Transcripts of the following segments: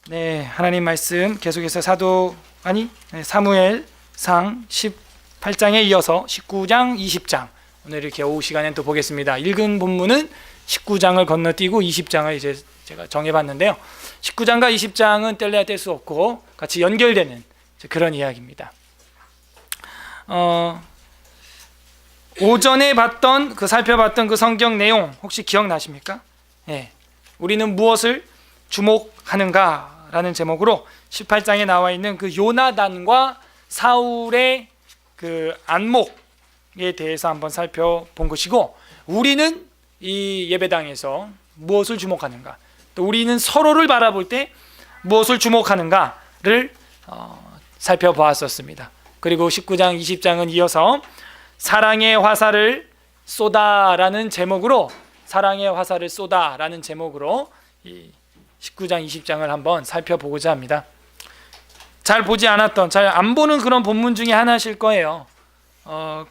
네, 하나님 말씀 계속해서 사무엘상 18장에 이어서 19장, 20장 오늘 이렇게 오후 시간에 또 보겠습니다. 읽은 본문은 19장을 건너뛰고 20장을 이제 제가 정해봤는데요. 19장과 20장은 뗄래야 뗄 수 없고 같이 연결되는 그런 이야기입니다. 오전에 살펴봤던 그 성경 내용 혹시 기억나십니까? 예, 우리는 무엇을 주목하는가? 라는 제목으로 18장에 나와 있는 그 요나단과 사울의 그 안목에 대해서 한번 살펴본 것이고, 우리는 이 예배당에서 무엇을 주목하는가, 또 우리는 서로를 바라볼 때 무엇을 주목하는가를 살펴보았었습니다. 그리고 19장, 20장은 이어서 사랑의 화살을 쏘다라는 제목으로 이 19장, 20장을 한번 살펴보고자 합니다. 잘 보지 않았던, 잘 안 보는 그런 본문 중에 하나실 거예요.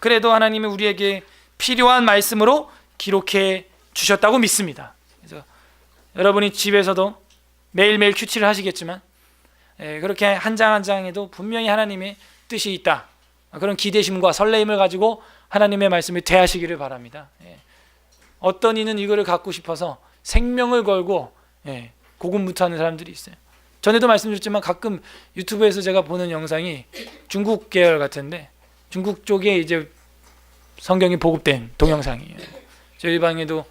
그래도 하나님이 우리에게 필요한 말씀으로 기록해 주셨다고 믿습니다. 그래서 여러분이 집에서도 매일매일 큐티를 하시겠지만 그렇게 한 장 한 장에도 분명히 하나님의 뜻이 있다, 그런 기대심과 설레임을 가지고 하나님의 말씀을 대하시기를 바랍니다. 어떤 이는 이거를 갖고 싶어서 생명을 걸고 고군분투하는 사람들이 있어요. 전에도 말씀드렸지만 가끔 유튜브에서 제가 보는 영상이 중국 계열 같은데, 중국 쪽에 이제 성경이 보급된 동영상이에요. 저희 방에도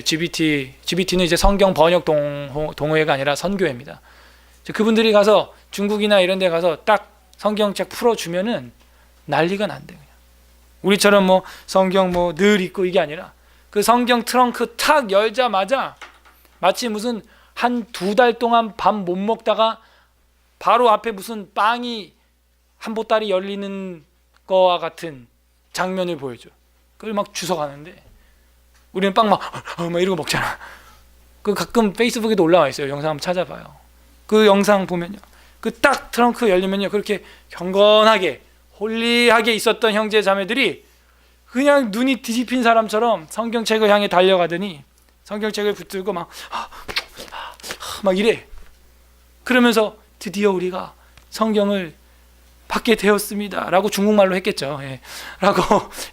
GBT는 이제 성경 번역 동호회가 아니라 선교회입니다. 그분들이 가서 중국이나 이런 데 가서 딱 성경책 풀어주면은 난리가 난대요. 우리처럼 뭐 성경 뭐 늘 읽고 이게 아니라 그 성경 트렁크 탁 열자마자 마치 무슨 한 2달 동안 밥 못 먹다가 바로 앞에 무슨 빵이 한 보따리 열리는 거와 같은 장면을 보여줘. 그걸 막 주워가는데 우리는 빵 막 이러고 먹잖아. 그 가끔 페이스북에도 올라와 있어요. 영상 한번 찾아봐요. 그 영상 보면요, 그 딱 트렁크 열리면요, 그렇게 경건하게 홀리하게 있었던 형제 자매들이 그냥 눈이 뒤집힌 사람처럼 성경책을 향해 달려가더니 성경책을 붙들고 막 이래. 그러면서 드디어 우리가 성경을 받게 되었습니다 라고 중국말로 했겠죠. 라고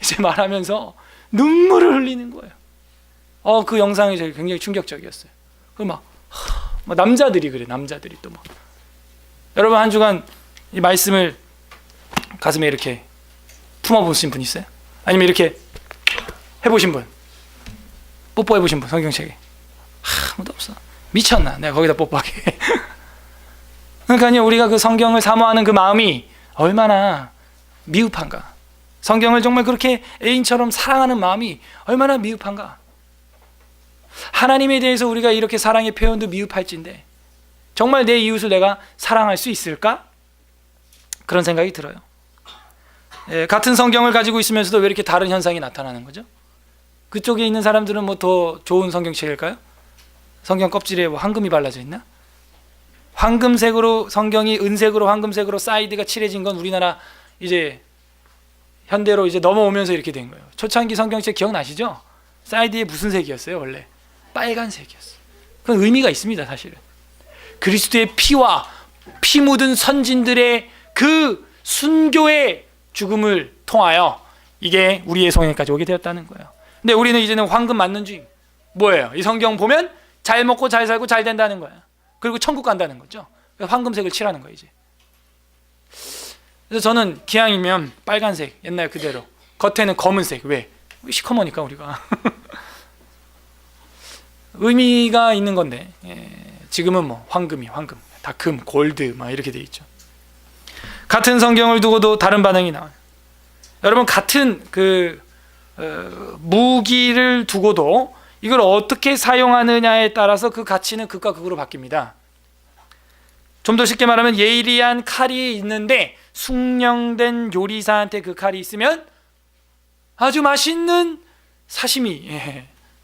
이제 말하면서 눈물을 흘리는 거예요. 그 영상이 굉장히 충격적이었어요. 그 남자들이 그래. 남자들이 또 막. 여러분 한 주간 이 말씀을 가슴에 이렇게 품어보신 분 있어요? 아니면 이렇게 해보신 분? 뽀뽀해보신 분? 성경책에 아무도 없어. 미쳤나? 내가 거기다 뽀뽀하게. 그러니까요, 우리가 그 성경을 사모하는 그 마음이 얼마나 미흡한가. 성경을 정말 그렇게 애인처럼 사랑하는 마음이 얼마나 미흡한가. 하나님에 대해서 우리가 이렇게 사랑의 표현도 미흡할진데 정말 내 이웃을 내가 사랑할 수 있을까? 그런 생각이 들어요. 같은 성경을 가지고 있으면서도 왜 이렇게 다른 현상이 나타나는 거죠? 그쪽에 있는 사람들은 뭐 더 좋은 성경책일까요? 성경 껍질에 뭐 황금이 발라져 있나? 황금색으로, 성경이 은색으로 황금색으로 사이드가 칠해진 건 우리나라 이제 현대로 이제 넘어오면서 이렇게 된 거예요. 초창기 성경책 기억나시죠? 사이드에 무슨 색이었어요? 원래 빨간색이었어요. 그건 의미가 있습니다. 사실은 그리스도의 피와 피 묻은 선진들의 그 순교의 죽음을 통하여 이게 우리의 성에까지 오게 되었다는 거예요. 근데 우리는 이제는 황금 맞는 주의. 뭐예요? 이 성경 보면 잘 먹고 잘 살고 잘 된다는 거야. 그리고 천국 간다는 거죠. 그래서 황금색을 칠하는 거예요 이제. 그래서 저는 기왕이면 빨간색 옛날 그대로, 겉에는 검은색. 왜? 시커머니까 우리가. 의미가 있는 건데 지금은 뭐 황금, 다금, 골드 막 이렇게 돼 있죠. 같은 성경을 두고도 다른 반응이 나와요. 여러분 같은 무기를 두고도 이걸 어떻게 사용하느냐에 따라서 그 가치는 극과 극으로 바뀝니다. 좀 더 쉽게 말하면 예리한 칼이 있는데 숙련된 요리사한테 그 칼이 있으면 아주 맛있는 사시미,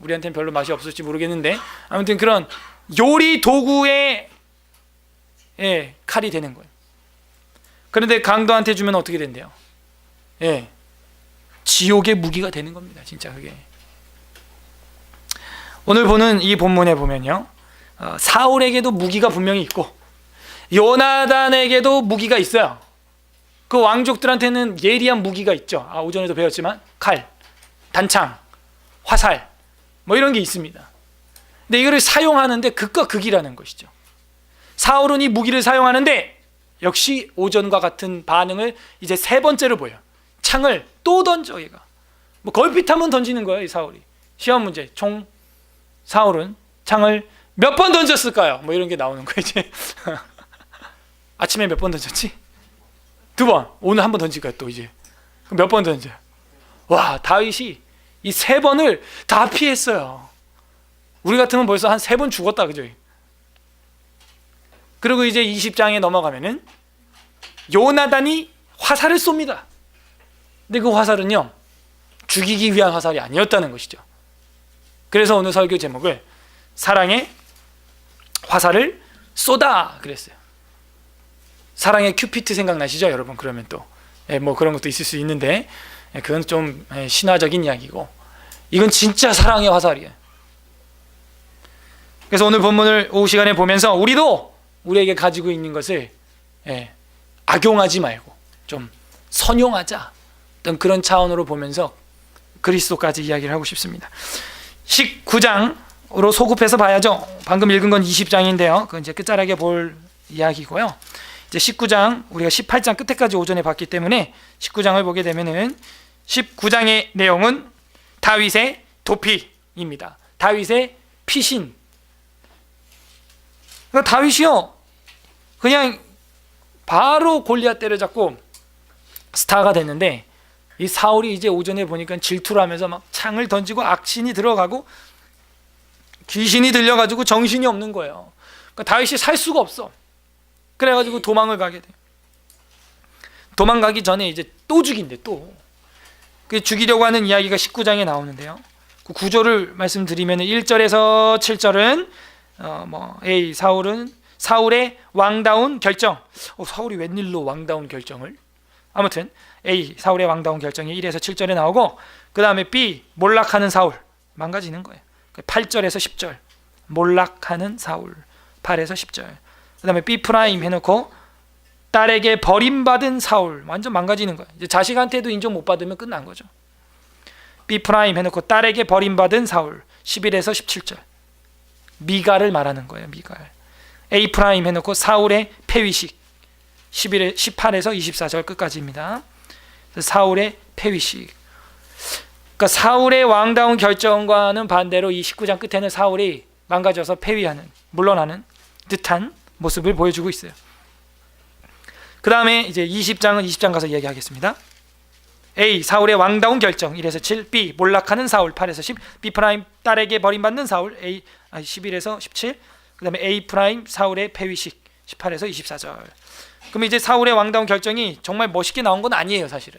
우리한테는 별로 맛이 없을지 모르겠는데 아무튼 그런 요리 도구의 칼이 되는 거예요. 그런데 강도한테 주면 어떻게 된대요? 지옥의 무기가 되는 겁니다. 진짜 그게. 오늘 보는 이 본문에 보면요, 사울에게도 무기가 분명히 있고 요나단에게도 무기가 있어요. 그 왕족들한테는 예리한 무기가 있죠. 오전에도 배웠지만 칼, 단창, 화살 뭐 이런 게 있습니다. 근데 이거를 사용하는데 극과 극이라는 것이죠. 사울은 이 무기를 사용하는데 역시 오전과 같은 반응을 이제 세 번째로 보여요. 창을 또 던져. 얘가 뭐 걸핏하면 던지는 거예요. 이 사울이. 시험 문제 총 사울은 창을 몇 번 던졌을까요? 뭐 이런 게 나오는 거예요. 이제 아침에 몇 번 던졌지? 2번. 오늘 한 번 던질 거야. 또 이제 몇 번 던져요? 와, 다윗이 이 3번을 다 피했어요. 우리 같으면 벌써 한 3번 죽었다, 그죠? 그리고 이제 20장에 넘어가면은 요나단이 화살을 쏩니다. 근데 그 화살은요, 죽이기 위한 화살이 아니었다는 것이죠. 그래서 오늘 설교 제목을 사랑의 화살을 쏘다 그랬어요. 사랑의 큐피트 생각나시죠, 여러분? 그러면 또 뭐 그런 것도 있을 수 있는데 그건 좀 신화적인 이야기고, 이건 진짜 사랑의 화살이에요. 그래서 오늘 본문을 오후 시간에 보면서 우리도 우리에게 가지고 있는 것을 악용하지 말고 좀 선용하자, 어떤 그런 차원으로 보면서 그리스도까지 이야기를 하고 싶습니다. 19장으로 소급해서 봐야죠. 방금 읽은 건 20장인데요. 그건 이제 끝자락에 볼 이야기고요. 이제 19장, 우리가 18장 끝에까지 오전에 봤기 때문에 19장을 보게 되면은 19장의 내용은 다윗의 도피입니다. 다윗의 피신. 그러니까 다윗이요, 그냥 바로 골리앗 때려잡고 스타가 됐는데, 이 사울이 이제 오전에 보니까 질투를 하면서 막 창을 던지고 악신이 들어가고 귀신이 들려가지고 정신이 없는 거예요. 그러니까 다윗이 살 수가 없어. 그래가지고 도망을 가게 돼. 도망가기 전에 이제 또 죽인대. 또 그 죽이려고 하는 이야기가 19장에 나오는데요. 그 구조를 말씀드리면 1절에서 7절은 사울의 왕다운 결정. 사울이 웬일로 왕다운 결정을? 아무튼 사울의 왕다운 결정이 1에서 7절에 나오고, 그 다음에 B, 몰락하는 사울. 망가지는 거예요. 8절에서 10절 몰락하는 사울. 8에서 10절. 그 다음에 B 프라임 해놓고 딸에게 버림받은 사울. 완전 망가지는 거예요. 이제 자식한테도 인정 못 받으면 끝난 거죠. B 프라임 해놓고 딸에게 버림받은 사울. 11에서 17절 미갈을 말하는 거예요. 미갈. A 프라임 해놓고 사울의 폐위식. 18에서 24절 끝까지입니다. 사울의 폐위식. 그러니까 사울의 왕다운 결정과는 반대로 이 19장 끝에는 사울이 망가져서 폐위하는, 물러나는 듯한 모습을 보여주고 있어요. 그 다음에 이제 20장 가서 이야기하겠습니다. A, 사울의 왕다운 결정 1에서 7. B, 몰락하는 사울 8에서 10. B 프라임, 딸에게 버림받는 사울 11에서 17. 그 다음에 A 프라임, 사울의 폐위식 18에서 24절. 그럼 이제 사울의 왕다운 결정이 정말 멋있게 나온 건 아니에요. 사실은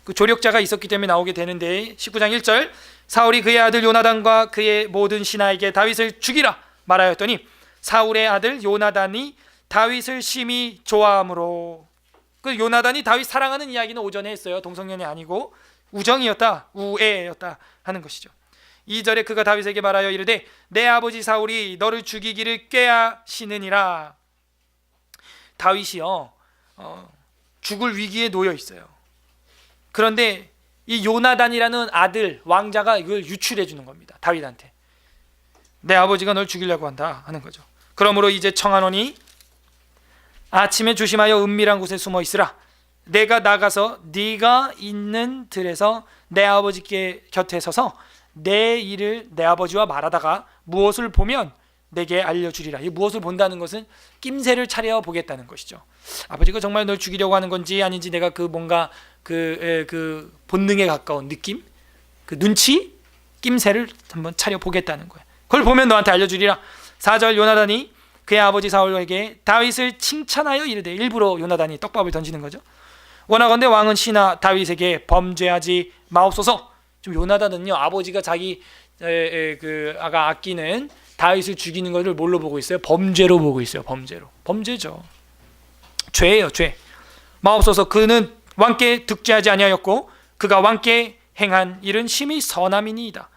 그 조력자가 있었기 때문에 나오게 되는데, 19장 1절 사울이 그의 아들 요나단과 그의 모든 신하에게 다윗을 죽이라 말하였더니 사울의 아들 요나단이 다윗을 심히 좋아함으로. 그 요나단이 다윗 사랑하는 이야기는 오전에 했어요. 동성연이 아니고 우정이었다, 우애였다 하는 것이죠. 2절에 그가 다윗에게 말하여 이르되 내 아버지 사울이 너를 죽이기를 꾀하시느니라. 다윗이요, 죽을 위기에 놓여 있어요. 그런데 이 요나단이라는 아들 왕자가 이걸 유출해 주는 겁니다. 다윗한테 내 아버지가 널 죽이려고 한다 하는 거죠. 그러므로 이제 청하노니 아침에 조심하여 은밀한 곳에 숨어 있으라. 내가 나가서 네가 있는 들에서 내 아버지께 곁에 서서 내 일을 내 아버지와 말하다가 무엇을 보면 내게 알려주리라. 이 무엇을 본다는 것은 낌새를 차려 보겠다는 것이죠. 아버지가 정말 널 죽이려고 하는 건지 아닌지 내가 그 뭔가 그 본능에 가까운 느낌, 그 눈치, 낌새를 한번 차려 보겠다는 거예요. 그걸 보면 너한테 알려주리라. 4절 요나단이 그의 아버지 사울에게 다윗을 칭찬하여 이르되, 일부러 요나단이 떡밥을 던지는 거죠. 원하건대 왕은 신하 다윗에게 범죄하지 마옵소서. 좀 요나단은요, 아버지가 자기 아가 아끼는 다윗을 죽이는 것을 뭘로 보고 있어요? 범죄로 보고 있어요. 범죄죠. 죄예요, 죄. 마옵소서. 그는 왕께 득죄하지 아니하였고 그가 왕께 행한 일은 심히 선함이니이다.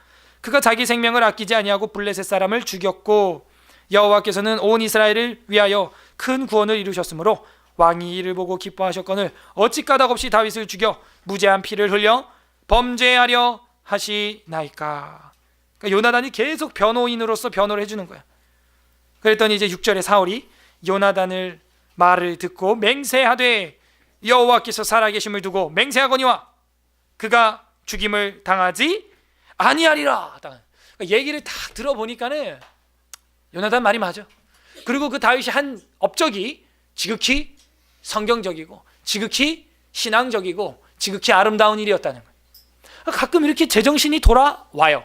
그가 자기 생명을 아끼지 아니하고 블레셋 사람을 죽였고 여호와께서는 온 이스라엘을 위하여 큰 구원을 이루셨으므로 왕이 이를 보고 기뻐하셨거늘 어찌 까닭없이 다윗을 죽여 무죄한 피를 흘려 범죄하려 하시나이까. 그러니까 요나단이 계속 변호인으로서 변호를 해주는 거야. 그랬더니 이제 6절에 사울이 요나단을 말을 듣고 맹세하되 여호와께서 살아계심을 두고 맹세하거니와 그가 죽임을 당하지 아니하리라. 그러니까 얘기를 딱 들어보니까는 요나단 말이 맞아. 그리고 그 다윗이 한 업적이 지극히 성경적이고 지극히 신앙적이고 지극히 아름다운 일이었다는 거예요. 가끔 이렇게 제정신이 돌아와요.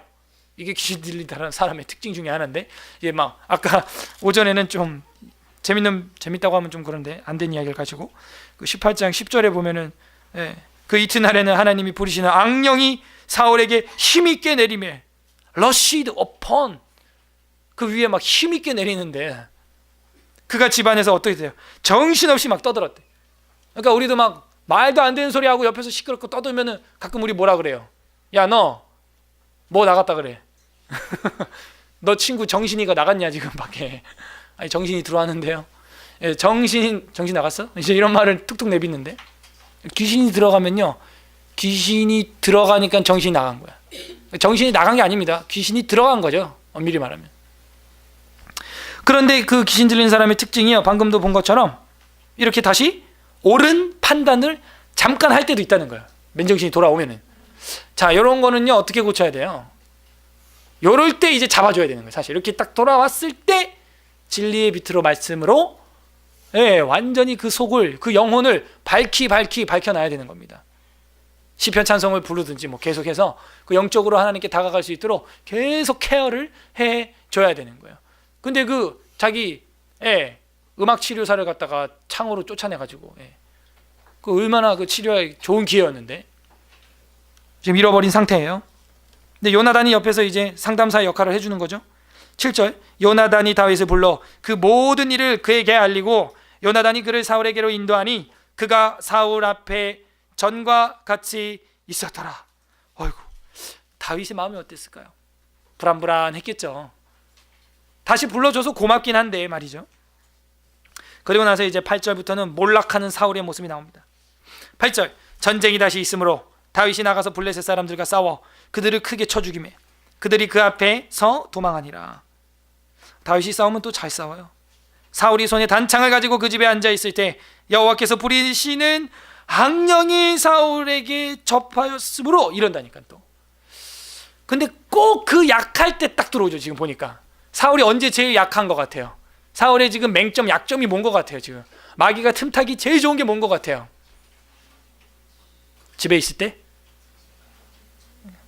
이게 귀신 들린다는 사람의 특징 중에 하나인데, 이게 막 아까 오전에는 좀 재밌다고 하면 좀 그런데 안 된 이야기를 가지고 그 18장 10절에 보면은 그 이튿날에는 하나님이 부리시는 악령이 사울에게 힘있게 내리매 러시드 어펀, 그 위에 막 힘있게 내리는데 그가 집안에서 어떻게 돼요? 정신없이 막 떠들었대. 그러니까 우리도 막 말도 안 되는 소리 하고 옆에서 시끄럽고 떠들면은 가끔 우리 뭐라 그래요? 야, 너 뭐 나갔다 그래? 너 친구 정신이가 나갔냐 지금 밖에? 아니, 정신이 들어왔는데요. 정신 나갔어? 이제 이런 말을 툭툭 내뱉는데, 귀신이 들어가면요, 귀신이 들어가니까 정신이 나간 거야. 정신이 나간 게 아닙니다. 귀신이 들어간 거죠, 엄밀히 말하면. 그런데 그 귀신 들린 사람의 특징이요, 방금도 본 것처럼 이렇게 다시 옳은 판단을 잠깐 할 때도 있다는 거예요. 맨정신이 돌아오면은. 자, 이런 거는요 어떻게 고쳐야 돼요? 요럴 때 이제 잡아줘야 되는 거예요. 사실 이렇게 딱 돌아왔을 때 진리의 빛으로 말씀으로 완전히 그 속을, 그 영혼을 밝혀놔야 되는 겁니다. 시편 찬송을 부르든지 뭐 계속해서 그 영적으로 하나님께 다가갈 수 있도록 계속 케어를 해줘야 되는 거예요. 근데 그 자기 음악 치료사를 갖다가 창으로 쫓아내가지고 그 얼마나 그 치료에 좋은 기회였는데 지금 잃어버린 상태예요. 근데 요나단이 옆에서 이제 상담사의 역할을 해주는 거죠. 7절, 요나단이 다윗을 불러 그 모든 일을 그에게 알리고 요나단이 그를 사울에게로 인도하니 그가 사울 앞에 전과 같이 있었더라. 어이구, 다윗의 마음이 어땠을까요? 불안불안했겠죠. 다시 불러줘서 고맙긴 한데 말이죠. 그리고 나서 이제 8절부터는 몰락하는 사울의 모습이 나옵니다. 8절, 전쟁이 다시 있으므로 다윗이 나가서 블레셋 사람들과 싸워 그들을 크게 쳐 죽이매 그들이 그 앞에서 도망하니라. 다윗이 싸우면 또 잘 싸워요. 사울이 손에 단창을 가지고 그 집에 앉아 있을 때 여호와께서 부리시는 악령이 사울에게 접하였으므로, 이런다니까 또. 근데 꼭 그 약할 때 딱 들어오죠. 지금 보니까 사울이 언제 제일 약한 것 같아요? 사울의 지금 맹점, 약점이 뭔 것 같아요? 지금 마귀가 틈타기 제일 좋은 게 뭔 것 같아요? 집에 있을 때?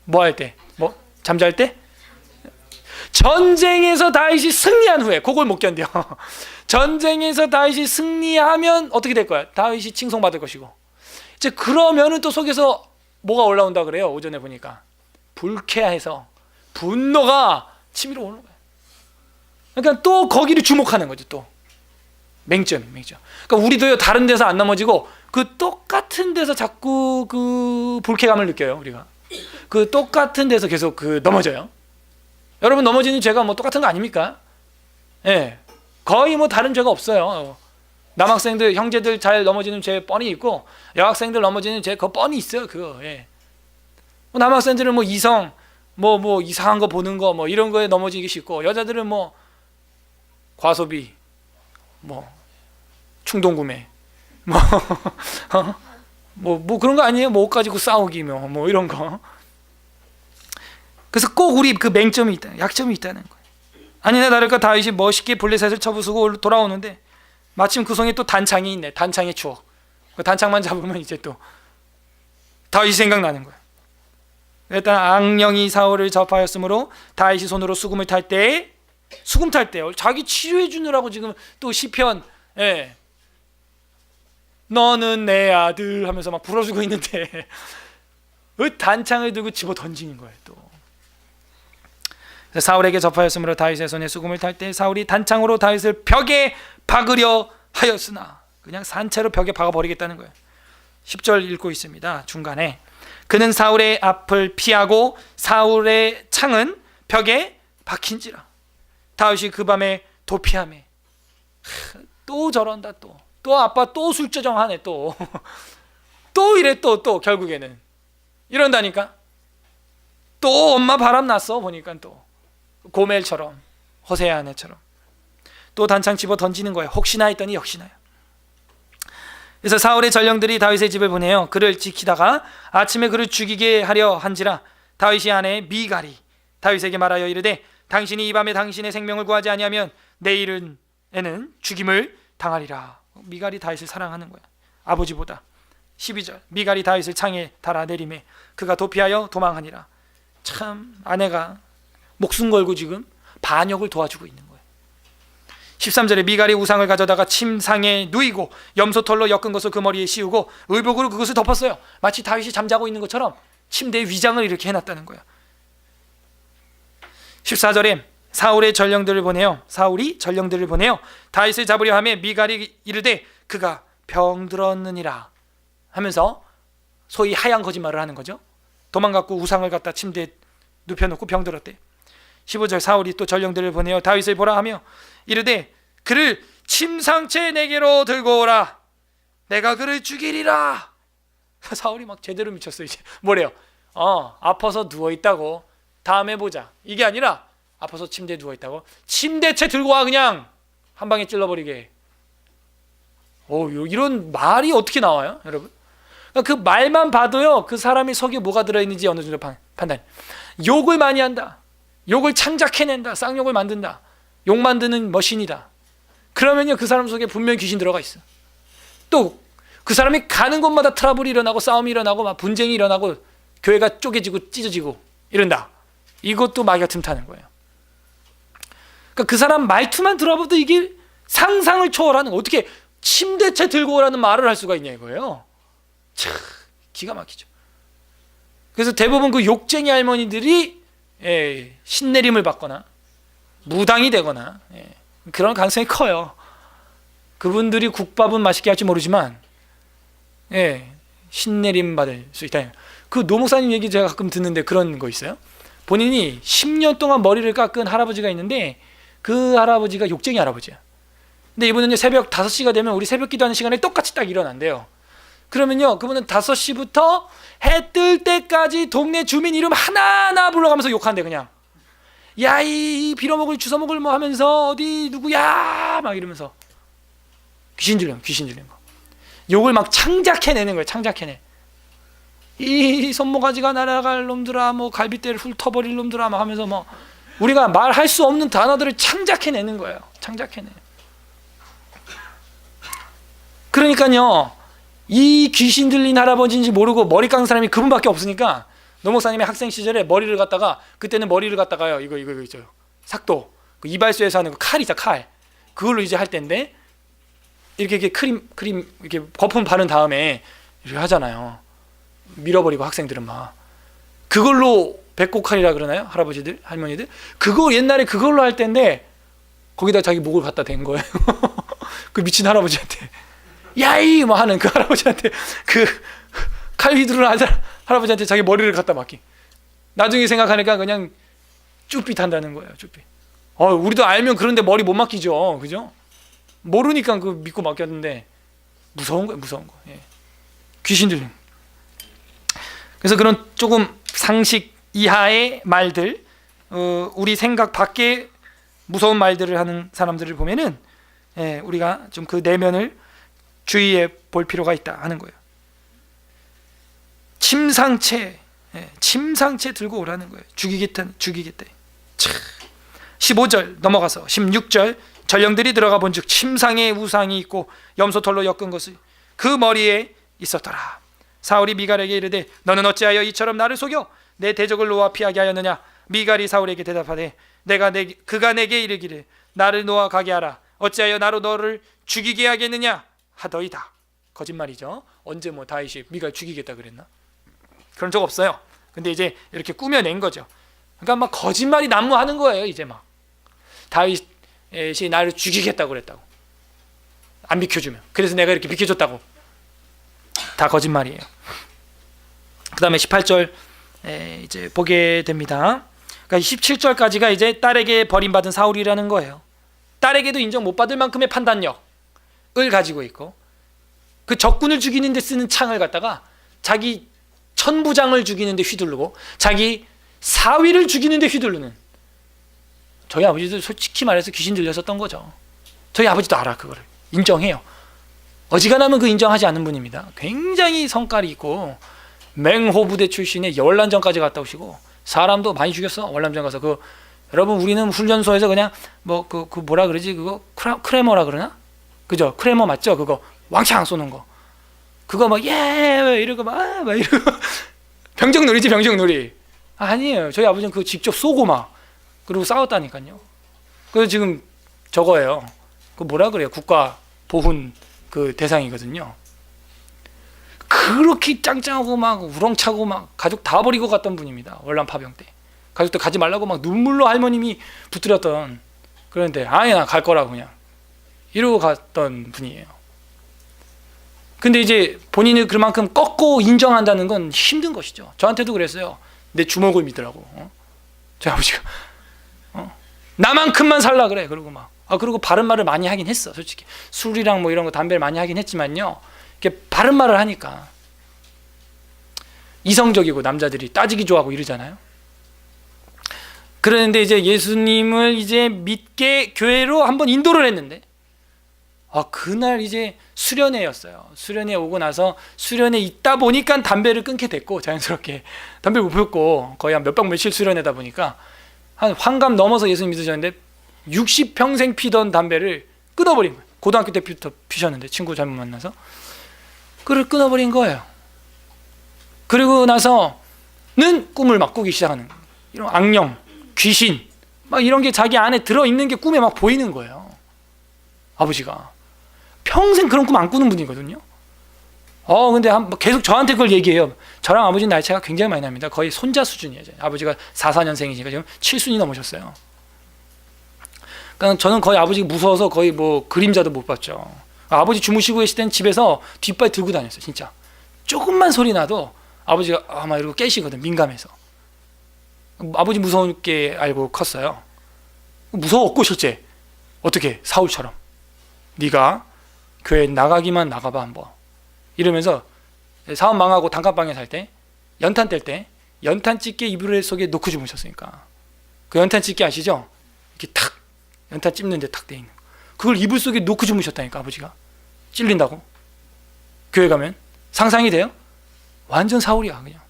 뭐 할 때? 뭐 잠잘 때? 전쟁에서 다윗이 승리한 후에, 그걸 못 견뎌. 전쟁에서 다윗이 승리하면 어떻게 될 거야? 다윗이 칭송받을 것이고. 이제 그러면은 또 속에서 뭐가 올라온다 그래요? 오전에 보니까 불쾌해서 분노가 치밀어 오는 거야. 그러니까 또 거기를 주목하는 거죠. 또 맹점. 그러니까 우리도요, 다른 데서 안 넘어지고 그 똑같은 데서 자꾸 그 불쾌감을 느껴요. 우리가 그 똑같은 데서 계속 그 넘어져요. 여러분, 넘어지는 죄가 뭐 똑같은 거 아닙니까? 거의 뭐 다른 죄가 없어요. 남학생들, 형제들 잘 넘어지는 죄 뻔히 있고, 여학생들 넘어지는 죄 그거 뻔히 있어요. 그거. 뭐 남학생들은 뭐 이성, 뭐 이상한 거 보는 거, 뭐 이런 거에 넘어지기 쉽고, 여자들은 뭐 과소비, 뭐 충동 구매, 뭐 그런 거 아니에요? 뭐 옷 가지고 싸우기, 뭐 이런 거. 그래서 꼭 우리 그 맹점이 있다, 약점이 있다는 거예요. 아니나 다를까 다윗이 멋있게 블레셋을 쳐부수고 돌아오는데 마침 그 성에 또 단창이 있네. 단창의 추억. 그 단창만 잡으면 이제 또 다윗이 생각나는 거예요. 일단 악령이 사울을 접하였으므로 다윗이 손으로 수금 탈 때 자기 치료해 주느라고 지금 또 시편 너는 내 아들 하면서 막 불어주고 있는데 그 단창을 들고 집어 던지는 거예요. 또 사울에게 접하였으므로 다윗의 손에 수금을 탈 때 사울이 단창으로 다윗을 벽에 박으려 하였으나, 그냥 산채로 벽에 박아버리겠다는 거예요. 10절 읽고 있습니다. 중간에 그는 사울의 앞을 피하고 사울의 창은 벽에 박힌지라. 다윗이 그 밤에 도피하매. 또 저런다 또 아빠 또 술조정하네 또 이래 또 결국에는 이런다니까. 또 엄마 바람 났어 보니까 또 고멜처럼 호세아 아내처럼 또 단창 집어 던지는 거예요. 혹시나 했더니 역시나요. 그래서 사울의 전령들이 다윗의 집을 보내요. 그를 지키다가 아침에 그를 죽이게 하려 한지라 다윗의 아내 미갈이 다윗에게 말하여 이르되 당신이 이 밤에 당신의 생명을 구하지 아니하면 내일에는 죽임을 당하리라. 미갈이 다윗을 사랑하는 거야, 아버지보다. 12절 미갈이 다윗을 창에 달아 내리매 그가 도피하여 도망하니라. 참 아내가 목숨 걸고 지금 반역을 도와주고 있는 거예요. 13절에 미갈이 우상을 가져다가 침상에 누이고 염소털로 엮은 것을 그 머리에 씌우고 의복으로 그것을 덮었어요. 마치 다윗이 잠자고 있는 것처럼 침대에 위장을 이렇게 해놨다는 거예요. 14절에 사울이 전령들을 보내요. 다윗을 잡으려 하며 미갈이 이르되 그가 병들었느니라 하면서 소위 하얀 거짓말을 하는 거죠. 도망갔고 우상을 갖다 침대에 눕혀놓고 병들었대. 15절 사울이 또 전령들을 보내어 다윗을 보라 하며 이르되 그를 침상채 내게로 들고 오라. 내가 그를 죽이리라. 사울이 막 제대로 미쳤어. 이제 뭐래요? 아파서 누워있다고 다음에 보자, 이게 아니라 아파서 침대에 누워있다고 침대채 들고 와, 그냥 한 방에 찔러버리게. 이런 말이 어떻게 나와요 여러분? 그 말만 봐도요 그 사람의 속에 뭐가 들어있는지 어느 정도 판단. 욕을 많이 한다, 욕을 창작해낸다, 쌍욕을 만든다, 욕 만드는 머신이다. 그러면요 그 사람 속에 분명히 귀신 들어가 있어. 또 그 사람이 가는 곳마다 트러블이 일어나고 싸움이 일어나고 막 분쟁이 일어나고 교회가 쪼개지고 찢어지고 이런다. 이것도 마귀가 틈타는 거예요. 그러니까 그 사람 말투만 들어봐도 이게 상상을 초월하는 거. 어떻게 침대채 들고 오라는 말을 할 수가 있냐 이거예요. 참 기가 막히죠. 그래서 대부분 그 욕쟁이 할머니들이 신내림을 받거나 무당이 되거나 그런 가능성이 커요. 그분들이 국밥은 맛있게 할지 모르지만 신내림 받을 수 있다. 그 노목사님 얘기 제가 가끔 듣는데 그런 거 있어요. 본인이 10년 동안 머리를 깎은 할아버지가 있는데 그 할아버지가 욕쟁이 할아버지야. 근데 이분은 새벽 5시가 되면 우리 새벽 기도하는 시간에 똑같이 딱 일어난대요. 그러면요 그분은 5시부터 해 뜰 때까지 동네 주민 이름 하나하나 불러가면서 욕한대. 그냥 야 이 빌어먹을 주워먹을 뭐 하면서 어디 누구야 막 이러면서 귀신 들린 거 욕을 막 창작해내는 거예요. 창작해내. 이 손모가지가 날아갈 놈들아, 뭐 갈빗대를 훑어버릴 놈들아 막 하면서 뭐 우리가 말할 수 없는 단어들을 창작해내는 거예요. 창작해내. 그러니까요 이 귀신 들린 할아버지인지 모르고 머리 깎는 사람이 그분밖에 없으니까 노 목사님의 학생 시절에 머리를 갖다가, 그때는 머리를 갖다가요 이거 있죠, 삭도, 그 이발소에서 하는 그 칼이죠, 칼. 그걸로 이제 할 때인데 이렇게 크림 이렇게 거품 바른 다음에 이렇게 하잖아요. 밀어버리고 학생들은 막 그걸로 백곡칼이라 그러나요? 할아버지들 할머니들 그거 옛날에 그걸로 할 때인데 거기다 자기 목을 갖다 댄 거예요. 그 미친 할아버지한테 야이 뭐 하는 그 할아버지한테 그 칼 휘두르는 할아버지한테 자기 머리를 갖다 맡기. 나중에 생각하니까 그냥 쭈삣 한다는 거예요. 쭈삣. 우리도 알면 그런데 머리 못 맡기죠, 그죠? 모르니까 그 믿고 맡겼는데 무서운 거예요, 무서운 거. 귀신들. 그래서 그런 조금 상식 이하의 말들, 우리 생각 밖에 무서운 말들을 하는 사람들을 보면은 우리가 좀 그 내면을 주의해 볼 필요가 있다 하는 거예요. 침상채 들고 오라는 거예요. 죽이겠다. 15절 넘어가서 16절 전령들이 들어가 본즉 침상에 우상이 있고 염소털로 엮은 것이 그 머리에 있었더라. 사울이 미갈에게 이르되 너는 어찌하여 이처럼 나를 속여 내 대적을 놓아 피하게 하였느냐. 미갈이 사울에게 대답하되 그가 내게 이르기를 나를 놓아 가게 하라. 어찌하여 나로 너를 죽이게 하겠느냐 하더이다. 거짓말이죠. 언제 뭐 다윗이 미갈 죽이겠다 그랬나? 그런 적 없어요. 근데 이제 이렇게 꾸며낸 거죠. 그러니까 막 거짓말이 난무하는 거예요. 이제 막 다윗이 나를 죽이겠다고 그랬다고, 안 비켜주면. 그래서 내가 이렇게 비켜줬다고. 다 거짓말이에요. 그 다음에 18절 이제 보게 됩니다. 그러니까 17절까지가 이제 딸에게 버림받은 사울이라는 거예요. 딸에게도 인정 못 받을 만큼의 판단력을 가지고 있고, 그 적군을 죽이는 데 쓰는 창을 갖다가 자기 천부장을 죽이는 데 휘두르고 자기 사위를 죽이는 데 휘두르는, 저희 아버지도 솔직히 말해서 귀신 들렸었던 거죠. 저희 아버지도 알아, 그거를 인정해요. 어지간하면 그 인정하지 않는 분입니다. 굉장히 성깔이 있고 맹호부대 출신의 월남전까지 갔다 오시고 사람도 많이 죽였어. 월남전 가서. 그 여러분, 우리는 훈련소에서 그냥 뭐 그 뭐라 그러지, 그거 크레머라 그러나, 그죠? 크레머 맞죠? 그거 왕창 쏘는 거, 그거 막 예 이러고 막 이러고 병정놀이지, 병정놀이. 아니에요. 저희 아버지는 그거 직접 쏘고 막 그리고 싸웠다니까요. 그래서 지금 저거예요. 그 뭐라 그래요? 국가 보훈 그 대상이거든요. 그렇게 짱짱하고 막 우렁차고 막 가족 다 버리고 갔던 분입니다. 월남 파병 때 가족들 가지 말라고 막 눈물로 할머님이 붙들었던, 그런데 아예 나 갈 거라고 그냥 이러고 갔던 분이에요. 근데 이제 본인이 그만큼 꺾고 인정한다는 건 힘든 것이죠. 저한테도 그랬어요. 내 주먹을 믿으라고. 저희 아버지가 나만큼만 살라 그래. 그러고 막 그리고 바른 말을 많이 하긴 했어. 솔직히 술이랑 뭐 이런 거 담배를 많이 하긴 했지만요, 이렇게 바른 말을 하니까 이성적이고 남자들이 따지기 좋아하고 이러잖아요. 그런데 이제 예수님을 이제 믿게 교회로 한번 인도를 했는데, 그날 이제 수련회였어요. 수련회 오고 나서 수련회 있다 보니까 담배를 끊게 됐고, 자연스럽게 담배를 못 폈고, 거의 한 몇 박 며칠 수련회다 보니까 한 환갑 넘어서 예수님 믿으셨는데 60평생 피던 담배를 끊어버린 거예요. 고등학교 때부터 피셨는데 친구 잘못 만나서 그를 끊어버린 거예요. 그리고 나서는 꿈을 막 꾸기 시작하는 거예요. 이런 악령, 귀신 막 이런 게 자기 안에 들어있는 게 꿈에 막 보이는 거예요. 아버지가 평생 그런 꿈 안 꾸는 분이거든요. 근데 계속 저한테 그걸 얘기해요. 저랑 아버지는 나이 차이가 굉장히 많이 납니다. 거의 손자 수준이에요. 아버지가 44년생이시니까 지금 7순이 넘으셨어요. 그러니까 저는 거의 아버지가 무서워서 거의 뭐 그림자도 못 봤죠. 아버지 주무시고 계실 땐 집에서 뒷발 들고 다녔어요. 진짜 조금만 소리 나도 아버지가 막 이러고 깨시거든, 민감해서. 아버지 무서운 게 알고 컸어요. 무서웠고 실제 어떻게 사울처럼 네가 교회 나가기만 나가봐 한번 이러면서, 사업 망하고 단칸방에 살 때 연탄 뗄 때 연탄 집게 이불 속에 놓고 주무셨으니까, 그 연탄 집게 아시죠? 이렇게 탁 연탄 찝는데 탁 돼 있는 그걸 이불 속에 놓고 주무셨다니까. 아버지가 찔린다고 교회 가면 상상이 돼요? 완전 사울이야. 그냥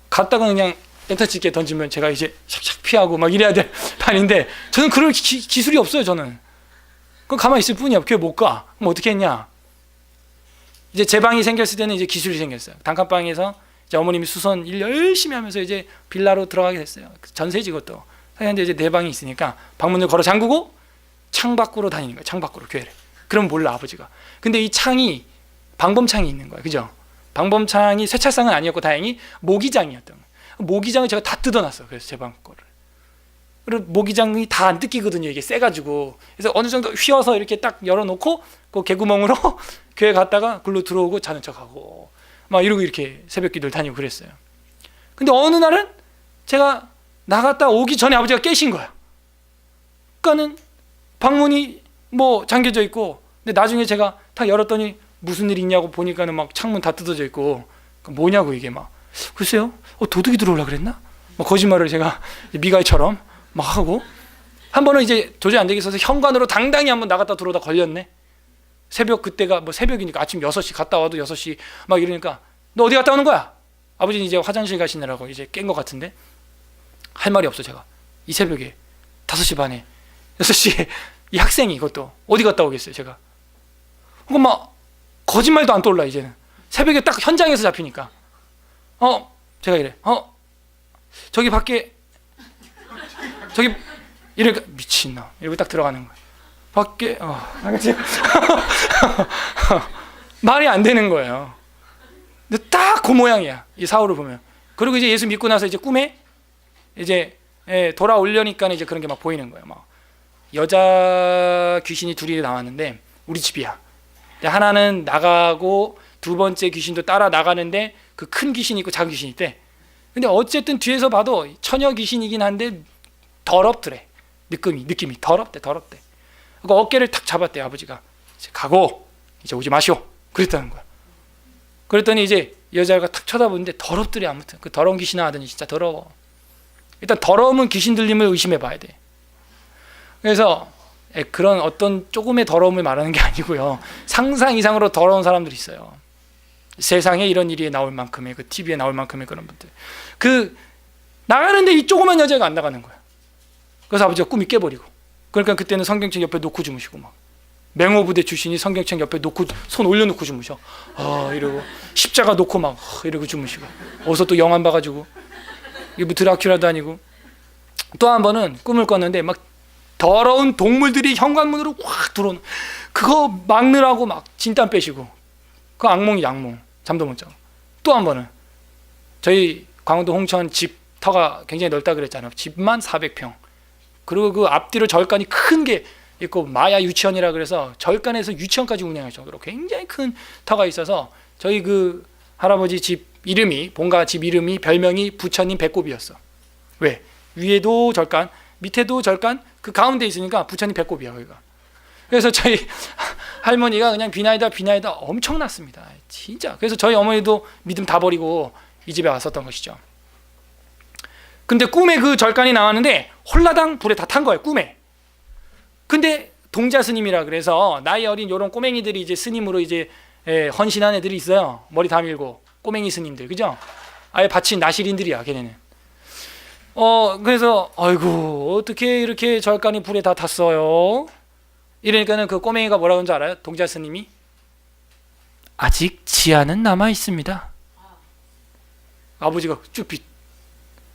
갔다가 그냥 연탄 집게 던지면 제가 이제 샥샥 피하고 막 이래야 될 판인데, 저는 그럴 기술이 없어요. 저는 그럼 가만히 있을 뿐이야. 교회 못 가. 그럼 어떻게 했냐, 이제 제 방이 생겼을 때는 이제 기술이 생겼어요. 단칸방에서 이제 어머님이 수선 일 열심히 하면서 이제 빌라로 들어가게 됐어요. 전세지 그것도. 근데 이제 내 방이 있으니까 방문을 걸어 잠그고 창 밖으로 다니는 거예요. 창 밖으로 교회를. 그럼 몰라 아버지가. 근데 이 창이 방범창이 있는 거예요. 그죠? 방범창이 쇠찰상은 아니었고 다행히 모기장이었던 거예요. 모기장을 제가 다 뜯어놨어요. 그래서 제 방 거를. 그리고 모기장이 다 안 뜯기거든요. 이게 세가지고. 그래서 어느 정도 휘어서 이렇게 딱 열어놓고 그 개구멍으로 교회 갔다가 글로 들어오고 자는 척하고 막 이러고 이렇게 새벽기도를 다니고 그랬어요. 근데 어느 날은 제가 나갔다 오기 전에 아버지가 깨신 거야. 그러니까는 방문이 뭐 잠겨져 있고, 근데 나중에 제가 딱 열었더니 무슨 일 있냐고 보니까는 막 창문 다 뜯어져 있고, 뭐냐고 이게 막, 글쎄요, 도둑이 들어오려고 그랬나? 막 거짓말을 제가 미가이처럼 막 하고, 한 번은 이제 도저히 안 되겠어서 현관으로 당당히 한번 나갔다 들어오다 걸렸네. 새벽, 그때가 뭐 새벽이니까 아침 6시 갔다 와도 6시 막 이러니까, 너 어디 갔다 오는 거야? 아버지는 이제 화장실 가시느라고 이제 깬 것 같은데 할 말이 없어. 제가 이 새벽에 5시 반에 6시에 이 학생이 이것도 어디 갔다 오겠어요. 제가 그거 막 거짓말도 안 떠올라. 이제는 새벽에 딱 현장에서 잡히니까 제가 이래, 저기 밖에 저기 이러니까 미친놈 이러고 딱 들어가는 거예요. 밖에 나가지. 말이 안 되는 거예요. 근데 딱 그 모양이야, 이 사울을 보면. 그리고 이제 예수 믿고 나서 이제 꿈에 이제 돌아오려니까 이제 그런 게 막 보이는 거예요. 막 여자 귀신이 둘이 나왔는데 우리 집이야. 근데 하나는 나가고 두 번째 귀신도 따라 나가는데 그 큰 귀신이 있고 작은 귀신이 있대. 근데 어쨌든 뒤에서 봐도 처녀 귀신이긴 한데 더럽더래. 느낌이 더럽대. 그 어깨를 탁 잡았대 아버지가. 이제 가고 이제 오지 마시오. 그랬다는 거야. 그랬더니 이제 여자가 탁 쳐다보는데 더럽더래. 아무튼 그 더러운 귀신아 하더니 진짜 더러워. 일단 더러움은 귀신 들림을 의심해 봐야 돼. 그래서 그런 어떤 조금의 더러움을 말하는 게 아니고요. 상상 이상으로 더러운 사람들이 있어요. 세상에 이런 일이 나올 만큼의 그 TV에 나올 만큼의 그런 분들. 그 나가는데 이 조그만 여자가 안 나가는 거야. 그래서 아버지가 꿈이 깨버리고. 그러니까 그때는 성경책 옆에 놓고 주무시고 막 맹호부대 출신이 성경책 옆에 놓고 손 올려놓고 주무셔. 이러고 십자가 놓고 막 이러고 주무시고. 어디서 또 영화 봐가지고 이게 뭐 드라큘라도 아니고. 또 한 번은 꿈을 꿨는데 막 더러운 동물들이 현관문으로 확 들어오는 그거 막느라고 막 진땀 빼시고. 그 악몽이 악몽. 잠도 못 자고. 또 한 번은 저희 강원도 홍천 집 터가 굉장히 넓다 그랬잖아요. 집만 400평. 그리고 그 앞뒤로 절간이 큰 게 있고 마야 유치원이라 그래서 절간에서 유치원까지 운영할 정도로 굉장히 큰 터가 있어서 저희 그 할아버지 집 이름이 본가 집 이름이 별명이 부처님 배꼽이었어. 왜? 위에도 절간, 밑에도 절간, 그 가운데 있으니까 부처님 배꼽이야 거기가. 그래서 저희 할머니가 그냥 비나이다 엄청났습니다. 진짜. 그래서 저희 어머니도 믿음 다 버리고 이 집에 왔었던 것이죠. 근데 꿈에 그 절간이 나왔는데 홀라당 불에 다 탄 거예요. 꿈에. 근데 동자 스님이라 그래서 나이 어린 요런 꼬맹이들이 이제 스님으로 이제 헌신한 애들이 있어요. 머리 다 밀고 꼬맹이 스님들, 그죠? 아예 바친 나시린들이야 걔네는. 그래서 아이고 어떻게 이렇게 절간이 불에 다 탔어요? 이러니까는 그 꼬맹이가 뭐라고 하는 줄 알아요? 동자 스님이 아직 지하는 남아 있습니다. 아버지가 쭉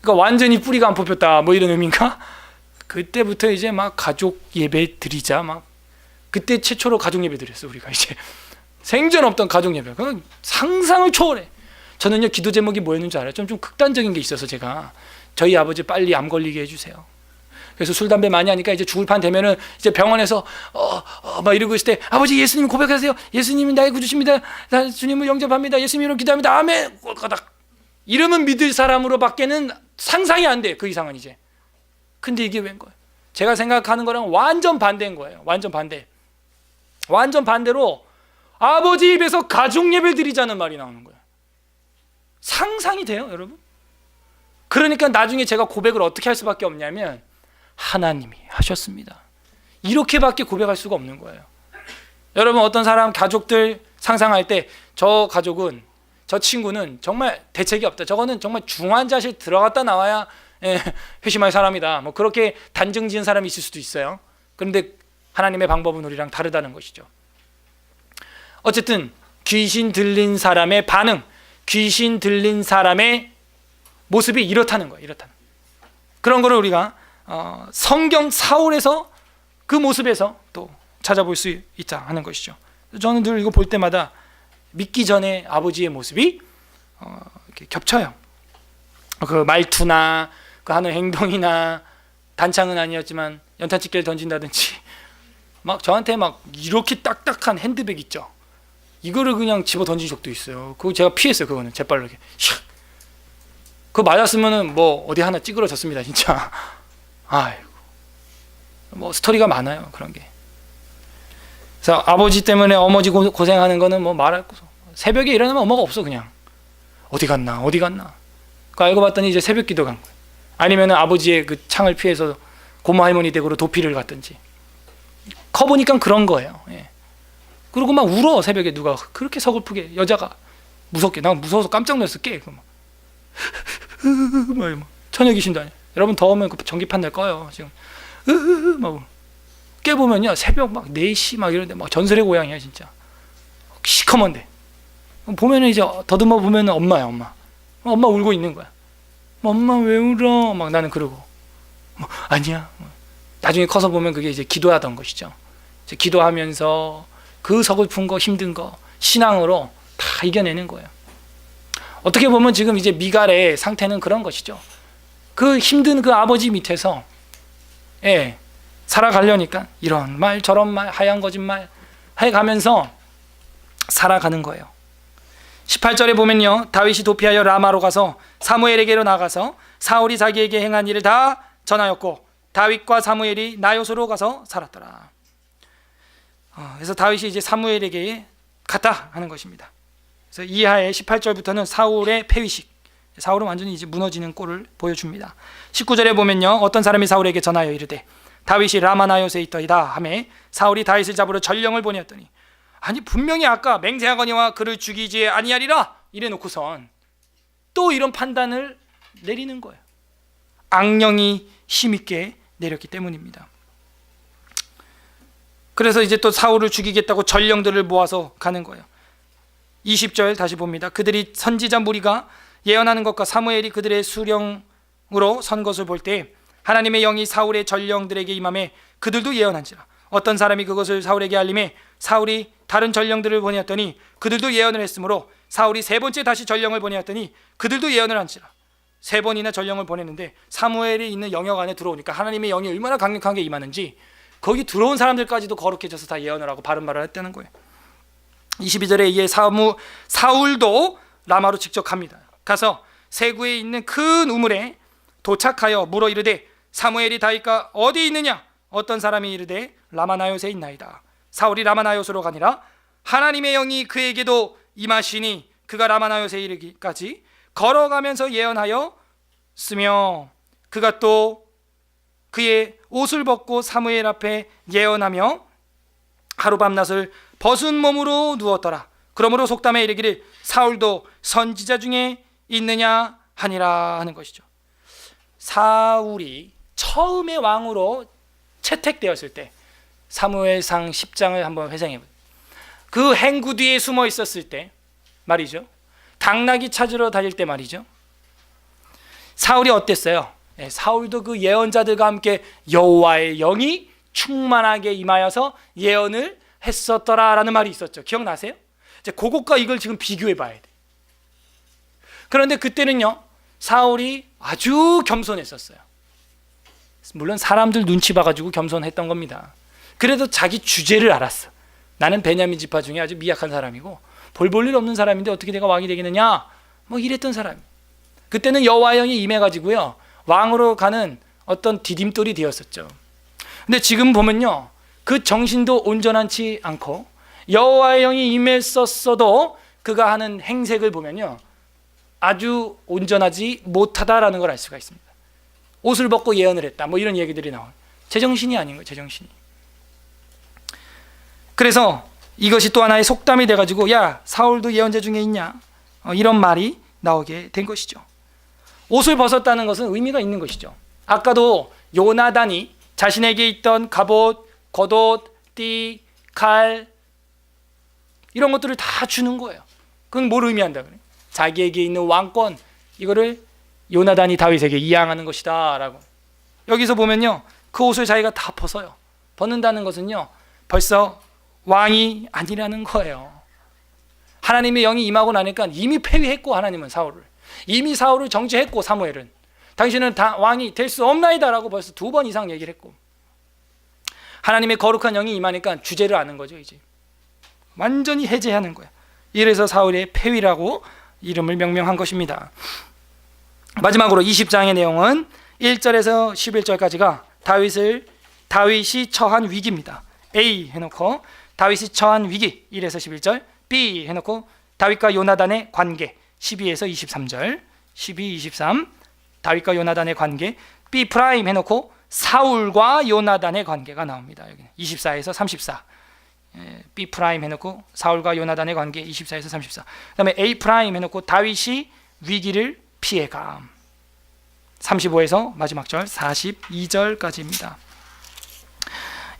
그러니까 완전히 뿌리가 안 뽑혔다 뭐 이런 의미인가? 그때부터 이제 막 가족 예배 드리자 막 그때 최초로 가족 예배 드렸어 우리가 이제 생전 없던 가족 예배. 그건 상상을 초월해. 저는요 기도 제목이 뭐였는지 알아요? 좀 극단적인 게 있어서 제가 저희 아버지 빨리 암 걸리게 해주세요. 그래서 술 담배 많이 하니까 이제 죽을 판 되면은 이제 병원에서 막 이러고 있을 때 아버지 예수님 고백하세요. 예수님이 나의 구주십니다. 나 주님을 영접합니다. 예수님으로 기도합니다. 아멘. 꼴까닥. 이러면 믿을 사람으로밖에는 상상이 안 돼. 그 이상은 이제. 근데 이게 웬 거예요? 제가 생각하는 거랑 완전 반대인 거예요. 완전 반대. 완전 반대로 아버지 입에서 가족 예배 드리자는 말이 나오는 거예요. 상상이 돼요, 여러분? 그러니까 나중에 제가 고백을 어떻게 할 수밖에 없냐면 하나님이 하셨습니다. 이렇게밖에 고백할 수가 없는 거예요. 여러분 어떤 사람 가족들 상상할 때 저 가족은 저 친구는 정말 대책이 없다. 저거는 정말 중환자실 들어갔다 나와야 회심할 사람이다. 뭐 그렇게 단정 지은 사람이 있을 수도 있어요. 그런데 하나님의 방법은 우리랑 다르다는 것이죠. 어쨌든 귀신 들린 사람의 반응, 귀신 들린 사람의 모습이 이렇다는 거예요. 이렇다는. 그런 거를 우리가 성경 사울에서 그 모습에서 또 찾아볼 수 있다 하는 것이죠. 저는 늘 이거 볼 때마다 믿기 전에 아버지의 모습이 이렇게 겹쳐요. 그 말투나 그 하는 행동이나 단창은 아니었지만 연탄집게를 던진다든지 막 저한테 막 이렇게 딱딱한 핸드백 있죠. 이거를 그냥 집어 던진 적도 있어요. 그거 제가 피했어요. 그거는 재빨로 이렇게 샥. 그거 맞았으면은 뭐 어디 하나 찌그러졌습니다, 진짜. 아이고. 뭐 스토리가 많아요, 그런 게. 그래서 아버지 때문에 어머니 고생하는 거는 뭐 말할 거. 새벽에 일어나면 엄마가 없어 그냥. 어디 갔나? 그 알고 봤더니 이제 새벽 기도 간 거예요. 아니면은 아버지의 그 창을 피해서 고모 할머니 댁으로 도피를 갔든지. 커 보니까 그런 거예요. 예. 그리고 막 울어 새벽에 누가 그렇게 서글프게 여자가 무섭게 난 무서워서 깜짝 놀랐어 깨. 막 처녀 귀신도 아니야. 여러분 더우면 그 전기판넬 꺼요 지금. 막 깨보면요 새벽 막 4시 막 이런데 막 전설의 고향이야 진짜. 시커먼데 보면은 이제 더듬어 보면은 엄마야 엄마. 엄마 울고 있는 거야. 엄마 왜 울어? 막 나는 그러고 아니야. 나중에 커서 보면 그게 이제 기도하던 것이죠. 이제 기도하면서 그 서글픈 거 힘든 거 신앙으로 다 이겨내는 거예요. 어떻게 보면 지금 이제 미갈의 상태는 그런 것이죠. 그 힘든 그 아버지 밑에서 살아가려니까 이런 말 저런 말 하얀 거짓말 해가면서 살아가는 거예요. 18절에 보면요 다윗이 도피하여 라마로 가서 사무엘에게로 나가서 사울이 자기에게 행한 일을 다 전하였고 다윗과 사무엘이 나요스로 가서 살았더라. 그래서 다윗이 이제 사무엘에게 갔다 하는 것입니다. 그래서 이하의 18절부터는 사울의 폐위식, 사울은 완전히 이제 무너지는 꼴을 보여줍니다. 19절에 보면요, 어떤 사람이 사울에게 전하여 이르되 다윗이 라마나요스에 있더이다 하매 사울이 다윗을 잡으러 전령을 보내었더니 아니 분명히 아까 맹세하거니와 그를 죽이지 아니하리라 이래 놓고선 또 이런 판단을 내리는 거예요. 악령이 힘있게 내렸기 때문입니다. 그래서 이제 또 사울을 죽이겠다고 전령들을 모아서 가는 거예요. 20절 다시 봅니다. 그들이 선지자 무리가 예언하는 것과 사무엘이 그들의 수령으로 선 것을 볼 때 하나님의 영이 사울의 전령들에게 임함에 그들도 예언한지라. 어떤 사람이 그것을 사울에게 알림해 사울이 다른 전령들을 보내었더니 그들도 예언을 했으므로 사울이 세 번째 다시 전령을 보내었더니 그들도 예언을 한지라. 세 번이나 전령을 보냈는데 사무엘이 있는 영역 안에 들어오니까 하나님의 영이 얼마나 강력하게 임하는지 거기 들어온 사람들까지도 거룩해져서 다 예언을 하고 바른 말을 했다는 거예요. 22절에 이에 사울도 라마로 직접 갑니다. 가서 세구에 있는 큰 우물에 도착하여 물어 이르되 사무엘이 다윗과 어디 있느냐? 어떤 사람이 이르되 라마나요스에 있나이다. 사울이 라마나요스로 가니라. 하나님의 영이 그에게도 임하시니 그가 라마나요스에 이르기까지 걸어가면서 예언하여 쓰며 그가 또 그의 옷을 벗고 사무엘 앞에 예언하며 하룻밤낮을 벗은 몸으로 누웠더라. 그러므로 속담에 이르기를 사울도 선지자 중에 있느냐 하니라 하는 것이죠. 사울이 처음에 왕으로 채택되었을 때 사무엘상 10장을 한번 회상해보세요. 그 행구 뒤에 숨어 있었을 때 말이죠. 당나귀 찾으러 다닐 때 말이죠. 사울이 어땠어요? 사울도 그 예언자들과 함께 여호와의 영이 충만하게 임하여서 예언을 했었더라라는 말이 있었죠. 기억나세요? 이제 그것과 이걸 지금 비교해 봐야 돼. 그런데 그때는요, 사울이 아주 겸손했었어요. 물론 사람들 눈치 봐가지고 겸손했던 겁니다. 그래도 자기 주제를 알았어. 나는 베냐민 지파 중에 아주 미약한 사람이고 볼 볼 일 없는 사람인데 어떻게 내가 왕이 되겠느냐, 뭐 이랬던 사람. 그때는 여호와의 영이 임해가지고요, 왕으로 가는 어떤 디딤돌이 되었었죠. 근데 지금 보면요, 그 정신도 온전하지 않고 여호와의 영이 임했었어도 그가 하는 행색을 보면요, 아주 온전하지 못하다라는 걸 알 수가 있습니다. 옷을 벗고 예언을 했다, 뭐 이런 얘기들이 나와요. 제정신이 아닌 거예요, 제정신이. 그래서 이것이 또 하나의 속담이 돼가지고 야, 사울도 예언자 중에 있냐, 이런 말이 나오게 된 것이죠. 옷을 벗었다는 것은 의미가 있는 것이죠. 아까도 요나단이 자신에게 있던 갑옷, 겉옷, 띠, 칼 이런 것들을 다 주는 거예요. 그건 뭘 의미한다 그래요? 자기에게 있는 왕권, 이거를 요나단이 다윗에게 이양하는 것이다 라고. 여기서 보면요, 그 옷을 자기가 다 벗어요. 벗는다는 것은요, 벌써 왕이 아니라는 거예요. 하나님의 영이 임하고 나니까 이미 폐위했고, 하나님은 사울을 이미 사울을 정죄했고, 사무엘은 당신은 다 왕이 될 수 없나이다 라고 벌써 2번 이상 얘기를 했고, 하나님의 거룩한 영이 임하니까 주제를 아는 거죠. 이제 완전히 해제하는 거야. 이래서 사울의 폐위라고 이름을 명명한 것입니다. 마지막으로 20장의 내용은 1절에서 11절까지가 다윗이 처한 위기입니다. A 해놓고 다윗이 처한 위기 1에서 11절, B 해놓고 다윗과 요나단의 관계 12에서 23절, 12, 23 다윗과 요나단의 관계, B 프라임 해놓고 사울과 요나단의 관계가 나옵니다. 여기 24에서 34. B 프라임 해놓고 사울과 요나단의 관계 24에서 34. 그다음에 A 프라임 해놓고 다윗이 위기를 피해감 35에서 마지막 절 42절까지입니다.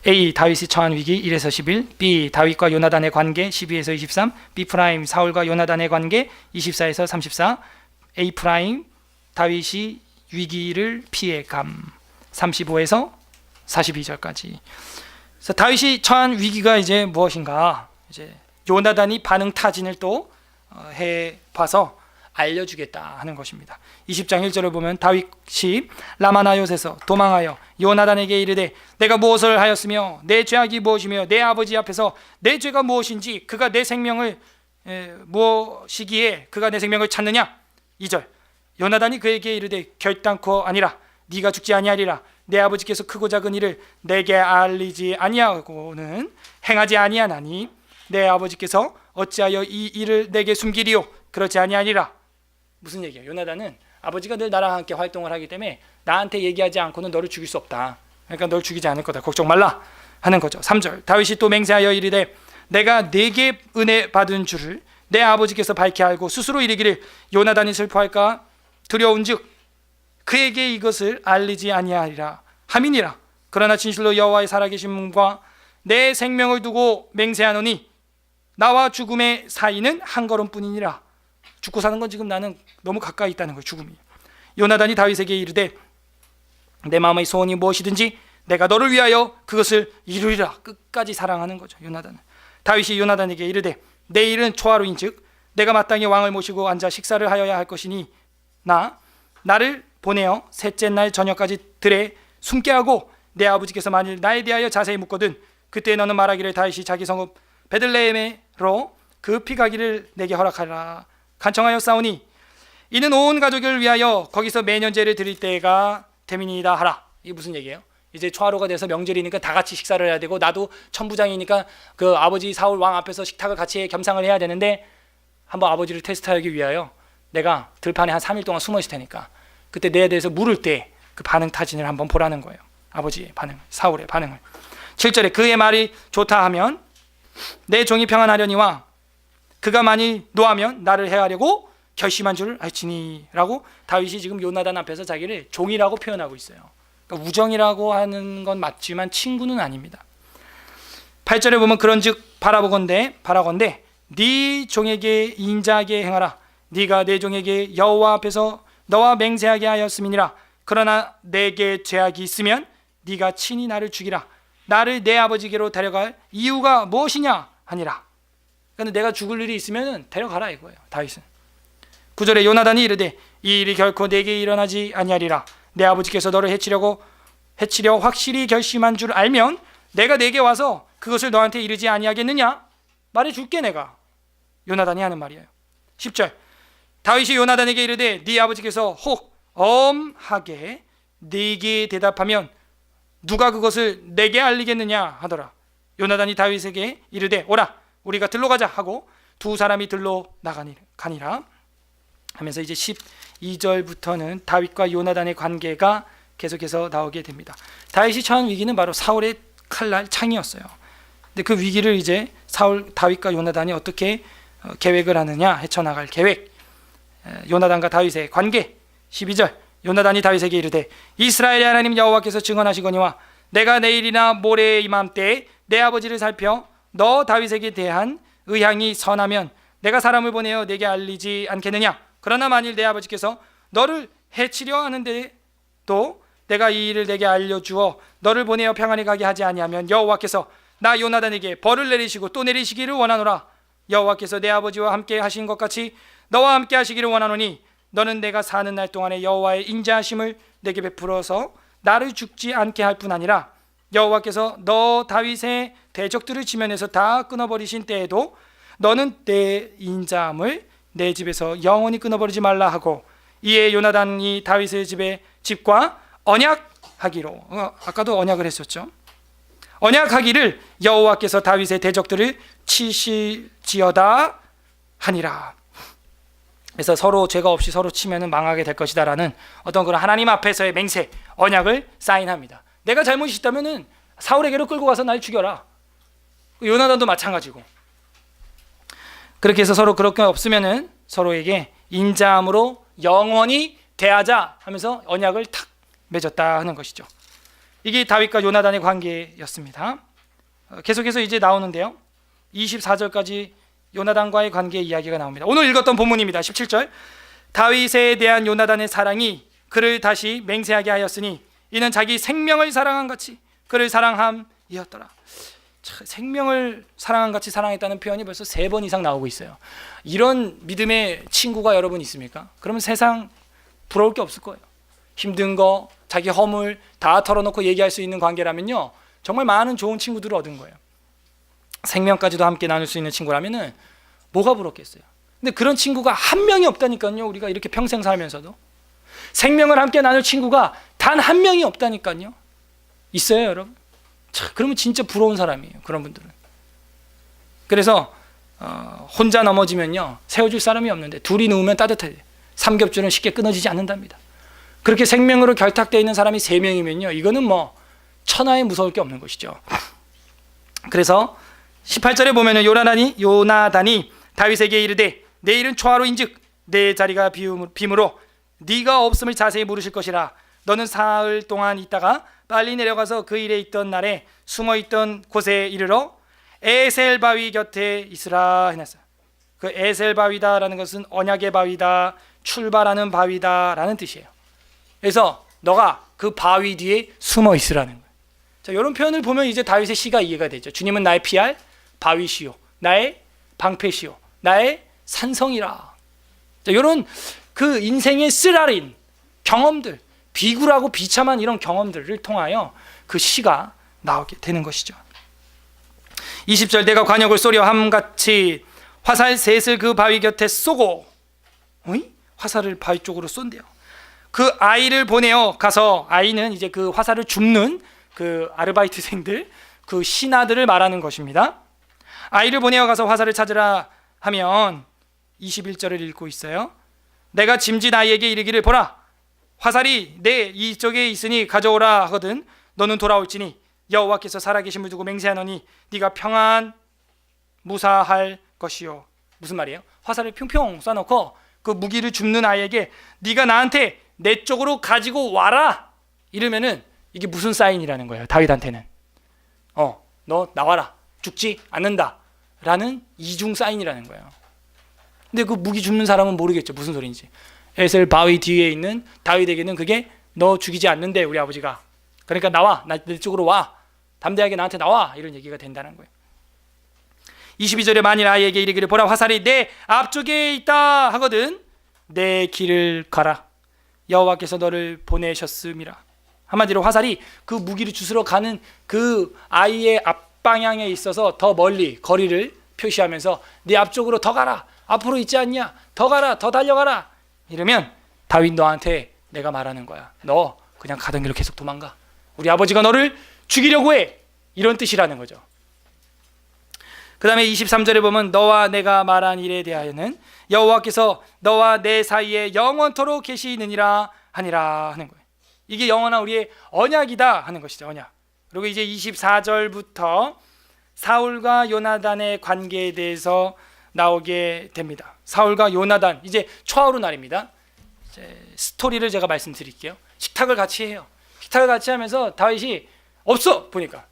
A 다윗이 처한 위기 1에서 11, B 다윗과 요나단의 관계 12에서 23, B 프라임 사울과 요나단의 관계 24에서 34, A 프라임 다윗이 위기를 피해감 35에서 42절까지. 그래서 다윗이 처한 위기가 이제 무엇인가? 이제 요나단이 반응 타진을 또 해 봐서 알려주겠다 하는 것입니다. 20장 1절을 보면 다윗이 라마나요스에서 도망하여 요나단에게 이르되 내가 무엇을 하였으며 내 죄악이 무엇이며 내 아버지 앞에서 내 죄가 무엇인지 그가 내 생명을 무엇이기에 그가 내 생명을 찾느냐. 2절 요나단이 그에게 이르되 결단코 아니라 네가 죽지 아니하리라. 내 아버지께서 크고 작은 일을 내게 알리지 아니하고는 행하지 아니하나니 내 아버지께서 어찌하여 이 일을 내게 숨기리요? 그렇지 아니하니라. 무슨 얘기예요? 요나단은 아버지가 늘 나랑 함께 활동을 하기 때문에 나한테 얘기하지 않고는 너를 죽일 수 없다. 그러니까 널 죽이지 않을 거다. 걱정 말라 하는 거죠. 3절 다윗이 또 맹세하여 이르되 내가 내게 은혜 받은 줄을 내 아버지께서 밝히 알고 스스로 이르기를 요나단이 슬퍼할까 두려운즉 그에게 이것을 알리지 아니하리라 함이니라. 그러나 진실로 여호와의 살아계심과 내 생명을 두고 맹세하노니 나와 죽음의 사이는 한 걸음뿐이니라. 죽고 사는 건 지금 나는 너무 가까이 있다는 거예요. 죽음이. 요나단이 다윗에게 이르되 내 마음의 소원이 무엇이든지 내가 너를 위하여 그것을 이루리라. 끝까지 사랑하는 거죠. 요나단은. 다윗이 요나단에게 이르되 내일은 초하루인즉 내가 마땅히 왕을 모시고 앉아 식사를 하여야 할 것이니 나를 보내어 셋째 날 저녁까지 들에 숨게 하고 내 아버지께서 만일 나에 대하여 자세히 묻거든 그때 너는 말하기를 다윗이 자기 성읍 베들레헴으로 급히 가기를 내게 허락하라 간청하여 싸우니 이는 온 가족을 위하여 거기서 매년 제를 드릴 때가 됨이니이다 하라. 이게 무슨 얘기예요? 이제 초하루가 돼서 명절이니까 다 같이 식사를 해야 되고 나도 천부장이니까 그 아버지 사울 왕 앞에서 식탁을 같이 겸상을 해야 되는데 한번 아버지를 테스트하기 위하여 내가 들판에 한 3일 동안 숨어 있을 테니까 그때 내에 대해서 물을 때 그 반응 타진을 한번 보라는 거예요. 아버지의 반응, 사울의 반응을. 7절에 그의 말이 좋다 하면 내 종이 평안하려니와 그가 많이 노하면 나를 해하려고 결심한 줄 알지니 라고 다윗이 지금 요나단 앞에서 자기를 종이라고 표현하고 있어요. 그러니까 우정이라고 하는 건 맞지만 친구는 아닙니다. 8절에 보면 그런즉 바라건대 네 종에게 인자하게 행하라. 네가 내 종에게 여호와 앞에서 너와 맹세하게 하였음이니라. 그러나 내게 죄악이 있으면 네가 친히 나를 죽이라. 나를 내 아버지께로 데려갈 이유가 무엇이냐 하니라. 그러니까 내가 죽을 일이 있으면 데려가라 이거예요. 다윗은. 9절에 요나단이 이르되 이 일이 결코 내게 일어나지 아니하리라. 내 아버지께서 너를 해치려 확실히 결심한 줄 알면 내가 내게 와서 그것을 너한테 이르지 아니하겠느냐? 말해줄게 내가. 요나단이 하는 말이에요. 10절 다윗이 요나단에게 이르되 네 아버지께서 혹 엄하게 네게 대답하면 누가 그것을 내게 알리겠느냐 하더라. 요나단이 다윗에게 이르되 오라 우리가 들로 가자 하고 두 사람이 들로 가니라 하면서 이제 12절부터는 다윗과 요나단의 관계가 계속해서 나오게 됩니다. 다윗이 처한 위기는 바로 사울의 칼날 창이었어요. 근데 그 위기를 이제 다윗과 요나단이 어떻게 계획을 하느냐, 헤쳐나갈 계획. 요나단과 다윗의 관계. 12절 요나단이 다윗에게 이르되 이스라엘의 하나님 여호와께서 증언하시거니와 내가 내일이나 모레 이맘때에 내 아버지를 살펴 너 다윗에게 대한 의향이 선하면 내가 사람을 보내어 내게 알리지 않겠느냐. 그러나 만일 내 아버지께서 너를 해치려 하는데도 내가 이 일을 내게 알려주어 너를 보내어 평안히 가게 하지 아니하면 여호와께서 나 요나단에게 벌을 내리시고 또 내리시기를 원하노라. 여호와께서 내 아버지와 함께 하신 것 같이 너와 함께 하시기를 원하노니 너는 내가 사는 날 동안에 여호와의 인자하심을 내게 베풀어서 나를 죽지 않게 할 뿐 아니라 여호와께서 너 다윗의 대적들을 지면에서 다 끊어버리신 때에도 너는 내 인자함을 내 집에서 영원히 끊어버리지 말라 하고 이에 요나단이 다윗의 집과 언약하기로 아까도 언약을 했었죠. 언약하기를 여호와께서 다윗의 대적들을 치실지어다 하니라. 그래서 서로 죄가 없이 서로 치면은 망하게 될 것이다라는 어떤 그런 하나님 앞에서의 맹세, 언약을 사인합니다. 내가 잘못이 있다면은 사울에게로 끌고 가서 날 죽여라. 요나단도 마찬가지고. 그렇게 해서 서로 그렇게 없으면은 서로에게 인자함으로 영원히 대하자 하면서 언약을 탁 맺었다 하는 것이죠. 이게 다윗과 요나단의 관계였습니다. 계속해서 이제 나오는데요. 24절까지 요나단과의 관계 이야기가 나옵니다. 오늘 읽었던 본문입니다. 17절 다윗에 대한 요나단의 사랑이 그를 다시 맹세하게 하였으니 이는 자기 생명을 사랑한 같이 그를 사랑함이었더라. 생명을 사랑한 같이 사랑했다는 표현이 벌써 3번 이상 나오고 있어요. 이런 믿음의 친구가 여러분 있습니까? 그러면 세상 부러울 게 없을 거예요. 힘든 거, 자기 허물 다 털어놓고 얘기할 수 있는 관계라면요 정말 많은 좋은 친구들을 얻은 거예요. 생명까지도 함께 나눌 수 있는 친구라면은 뭐가 부럽겠어요. 근데 그런 친구가 한 명이 없다니까요. 우리가 이렇게 평생 살면서도 생명을 함께 나눌 친구가 단 단 한 명이 없다니까요. 있어요, 여러분? 자, 그러면 진짜 부러운 사람이에요, 그런 분들은. 그래서 혼자 넘어지면요, 세워줄 사람이 없는데 둘이 누우면 따뜻해요. 삼겹줄은 쉽게 끊어지지 않는답니다. 그렇게 생명으로 결탁되어 있는 사람이 3명이면요, 이거는 뭐 천하에 무서울 게 없는 것이죠. 그래서 18절에 보면은 요나단이 다윗에게 이르되 내 일은 초하루인즉 내 자리가 빔으로 네가 없음을 자세히 물으실 것이라. 너는 사흘 동안 있다가 빨리 내려가서 그 일에 있던 날에 숨어있던 곳에 이르러 에셀 바위 곁에 있으라 해놨어요. 그 에셀 바위다라는 것은 언약의 바위다, 출발하는 바위다라는 뜻이에요. 그래서 너가 그 바위 뒤에 숨어 있으라는 거예요. 자, 이런 표현을 보면 이제 다윗의 시가 이해가 되죠. 주님은 나의 피할 바위시요, 나의 방패시요, 나의 산성이라. 자, 이런 그 인생의 쓰라린 경험들, 비굴하고 비참한 이런 경험들을 통하여 그 시가 나오게 되는 것이죠. 20절, 내가 관역을 쏘려 함같이 화살 셋을 그 바위 곁에 쏘고, 화살을 바위 쪽으로 쏜대요. 그 아이를 보내어 가서, 아이는 이제 그 화살을 줍는 그 아르바이트생들, 그 신하들을 말하는 것입니다. 아이를 보내어 가서 화살을 찾으라 하면 21절을 읽고 있어요. 내가 짐짓 아이에게 이르기를 보라, 화살이 내 이쪽에 있으니 가져오라 하거든 너는 돌아올지니 여호와께서 살아계심을 두고 맹세하노니 네가 평안 무사할 것이요. 무슨 말이에요? 화살을 평평 쏴놓고 그 무기를 줍는 아이에게 네가 나한테 내 쪽으로 가지고 와라 이러면은 이게 무슨 사인이라는 거예요? 다윗한테는 너 나와라, 죽지 않는다 라는 이중 사인이라는 거예요. 근데 그 무기 줍는 사람은 모르겠죠, 무슨 소리인지. 에셀 바위 뒤에 있는 다윗에게는 그게 너 죽이지 않는데 우리 아버지가, 그러니까 나와, 내 쪽으로 와, 담대하게 나한테 나와, 이런 얘기가 된다는 거예요. 22절에 만일 아이에게 이르기를 보라, 화살이 내 앞쪽에 있다 하거든 내 길을 가라, 여호와께서 너를 보내셨음이라. 한마디로 화살이 그 무기를 주스러 가는 그 아이의 앞방향에 있어서 더 멀리 거리를 표시하면서 네 앞쪽으로 더 가라, 앞으로 있지 않냐, 더 가라, 더 달려가라 이러면 다윗 너한테 내가 말하는 거야. 너 그냥 가던 길로 계속 도망가, 우리 아버지가 너를 죽이려고 해, 이런 뜻이라는 거죠. 그 다음에 23절에 보면 너와 내가 말한 일에 대하여는 여호와께서 너와 내 사이에 영원토록 계시느니라 하니라 하는 거예요. 이게 영원한 우리의 언약이다 하는 것이죠, 언약. 그리고 이제 24절부터 사울과 요나단의 관계에 대해서 나오게 됩니다. 사울과 요나단, 이제 초하루 날입니다. 이제 스토리를 제가 말씀드릴게요. 식탁을 같이 해요. 식탁을 같이 하면서 다윗이 없어 보니까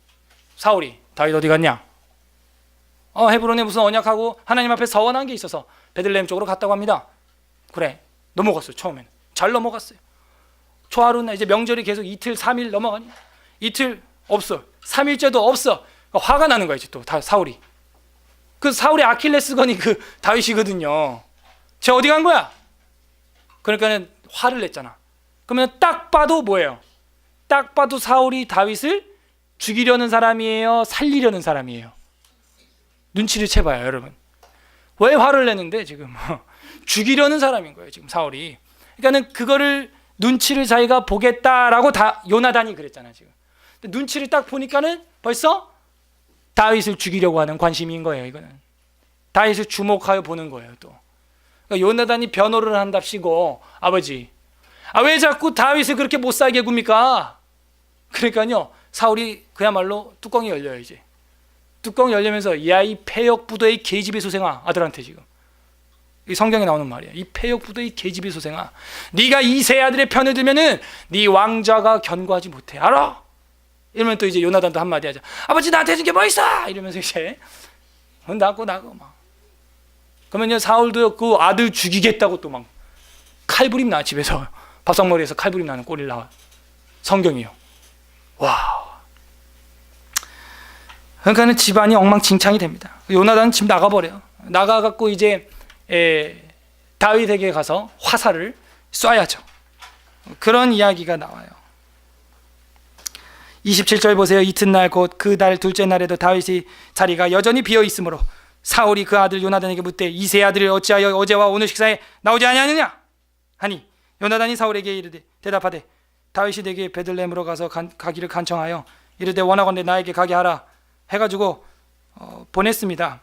사울이 다윗 어디 갔냐? 헤브론에 무슨 언약하고 하나님 앞에 서원한 게 있어서 베들레헴 쪽으로 갔다고 합니다. 그래, 넘어갔어요. 처음에는 잘 넘어갔어요. 초하루 날 이제 명절이 계속 이틀 3일 넘어가니 이틀 없어, 3일째도 없어. 화가 나는 거야 이제 또 사울이. 그 사울의 아킬레스건이 그 다윗이거든요. 쟤 어디 간 거야? 그러니까는 화를 냈잖아. 그러면 딱 봐도 뭐예요? 딱 봐도 사울이 다윗을 죽이려는 사람이에요, 살리려는 사람이에요? 눈치를 채봐요, 여러분. 왜 화를 내는데 지금 죽이려는 사람인 거예요, 지금 사울이. 그러니까는 그거를 눈치를 자기가 보겠다라고 요나단이 그랬잖아 지금. 근데 눈치를 딱 보니까는 벌써 다윗을 죽이려고 하는 관심인 거예요. 이거는 다윗을 주목하여 보는 거예요. 또 그러니까 요나단이 변호를 한답시고, 아버지, 왜 자꾸 다윗을 그렇게 못 살게 굽니까? 그러니까요 사울이 그야말로 뚜껑이 열려요. 이제 뚜껑이 열리면서 야, 이 패역부도의 계집의 소생아, 아들한테 지금 이 성경에 나오는 말이야. 이 패역부도의 계집의 소생아, 네가 이 세 아들의 편을 들면은 네 왕좌가 견고하지 못해, 알아? 이러면 또 이제 요나단도 한마디 하자. 아버지 나한테 해준 게 뭐 있어? 이러면서 이제 나고 막. 그러면요 사울도 그 아들 죽이겠다고 또 막 칼부림 나, 집에서 밥상머리에서 칼부림 나는 꼴이 나와. 성경이요. 와. 그러니까는 집안이 엉망진창이 됩니다. 요나단은 집 나가버려요. 나가갖고 이제 다윗에게 가서 화살을 쏴야죠. 그런 이야기가 나와요. 27절 보세요. 이튿날 곧 그 달 둘째 날에도 다윗의 자리가 여전히 비어 있으므로 사울이 그 아들 요나단에게 묻되 이 세 아들을 어찌하여 어제와 오늘 식사에 나오지 아니하느냐 하니 요나단이 사울에게 이르되 대답하되 다윗이 내게 베들레헴으로 가서 가기를 간청하여 이르되 원하건대 나에게 가게 하라 해가지고 보냈습니다.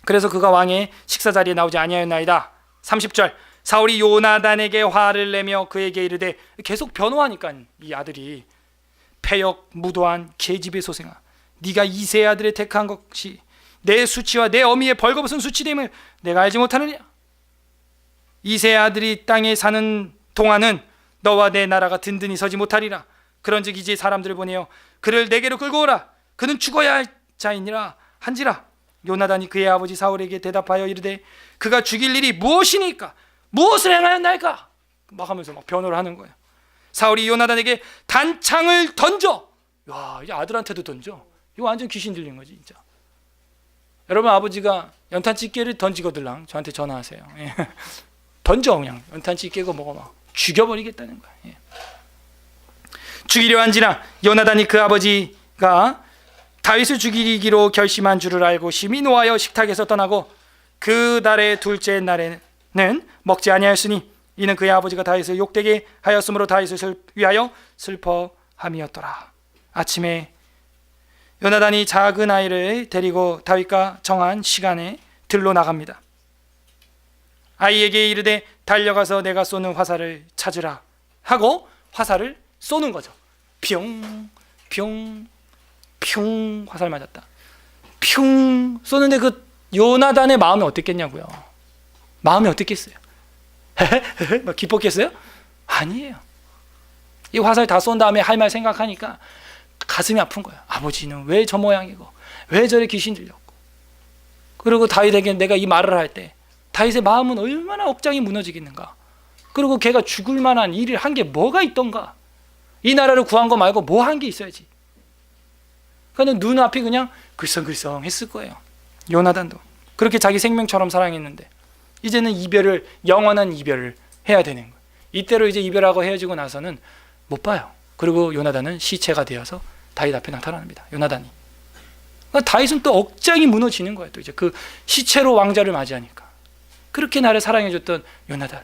그래서 그가 왕의 식사 자리에 나오지 아니하였나이다. 30절 사울이 요나단에게 화를 내며 그에게 이르되, 계속 변호하니까 이 아들이, 패역 무도한 계집의 소생아, 네가 이세 아들을 택한 것이 내 수치와 내 어미의 벌거벗은 수치됨을 내가 알지 못하느냐? 이세 아들이 땅에 사는 동안은 너와 내 나라가 든든히 서지 못하리라. 그런즉 이제 사람들을 보내어 그를 내게로 끌고 오라. 그는 죽어야 할 자이니라 한지라. 요나단이 그의 아버지 사울에게 대답하여 이르되, 그가 죽일 일이 무엇이니까? 무엇을 행하였나이까? 막 하면서 막 변호를 하는 거예요. 사울이 요나단에게 단창을 던져. 야, 이제 아들한테도 던져. 이거 완전 귀신 들린 거지 진짜. 여러분, 아버지가 연탄집게를 던지거들랑 저한테 전화하세요. 예. 던져, 그냥 연탄집게고 뭐고 막 죽여버리겠다는 거야. 예. 죽이려 한지라 요나단이 그 아버지가 다윗을 죽이기로 결심한 줄을 알고 심히 노하여 식탁에서 떠나고 그 달의 둘째 날에는 먹지 아니하였으니 이는 그의 아버지가 다윗을 욕되게 하였으므로 다윗을 위하여 슬퍼함이었더라. 아침에 요나단이 작은 아이를 데리고 다윗과 정한 시간에 들로 나갑니다. 아이에게 이르되 달려가서 내가 쏘는 화살을 찾으라 하고 화살을 쏘는 거죠. 뿅 뿅 뿅 화살 맞았다. 뿅 쏘는데 그 요나단의 마음이 어땠겠냐고요. 마음이 어땠겠어요? 막 기뻤겠어요? 아니에요. 이 화살 다 쏜 다음에 할 말 생각하니까 가슴이 아픈 거예요. 아버지는 왜 저 모양이고 왜 저래 귀신 들렸고. 그리고 다윗에게 내가 이 말을 할 때 다윗의 마음은 얼마나 억장이 무너지겠는가. 그리고 걔가 죽을 만한 일을 한 게 뭐가 있던가. 이 나라를 구한 거 말고 뭐 한 게 있어야지. 그러니까 눈앞이 그냥 글썽글썽 했을 거예요. 요나단도 그렇게 자기 생명처럼 사랑했는데 이제는 이별을, 영원한 이별을 해야 되는 거예요. 이때로 이제 이별하고 헤어지고 나서는 못 봐요. 그리고 요나단은 시체가 되어서 다윗 앞에 나타납니다. 요나단이. 그러니까 다윗은 또 억장이 무너지는 거예요. 또 이제 그 시체로 왕자를 맞이하니까. 그렇게 나를 사랑해줬던 요나단.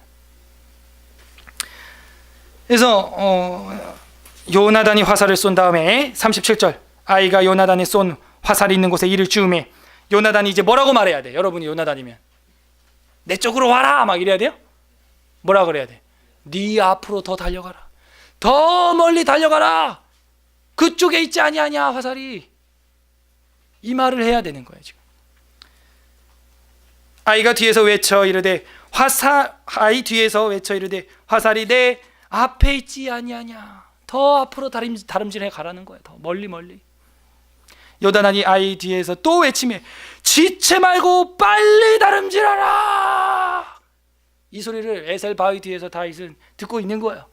그래서 요나단이 화살을 쏜 다음에 37절 아이가 요나단이 쏜 화살이 있는 곳에 이를 쥐우매 요나단이 이제 뭐라고 말해야 돼? 여러분이 요나단이면 내 쪽으로 와라 막 이래야 돼요? 뭐라 그래야 돼? 네 앞으로 더 달려가라. 더 멀리 달려가라. 그쪽에 있지 아니하냐 화살이. 이 말을 해야 되는 거예요 지금. 아이가 뒤에서 외쳐 이르되 아이 뒤에서 외쳐 이르되 화살이 내 앞에 있지 아니하냐. 더 앞으로 다름질해 가라는 거예요. 더 멀리. 요나단이 아이 뒤에서 또 외치며 지체 말고 빨리 다름질하라. 이 소리를 에셀 바위 뒤에서 다윗은 듣고 있는 거예요.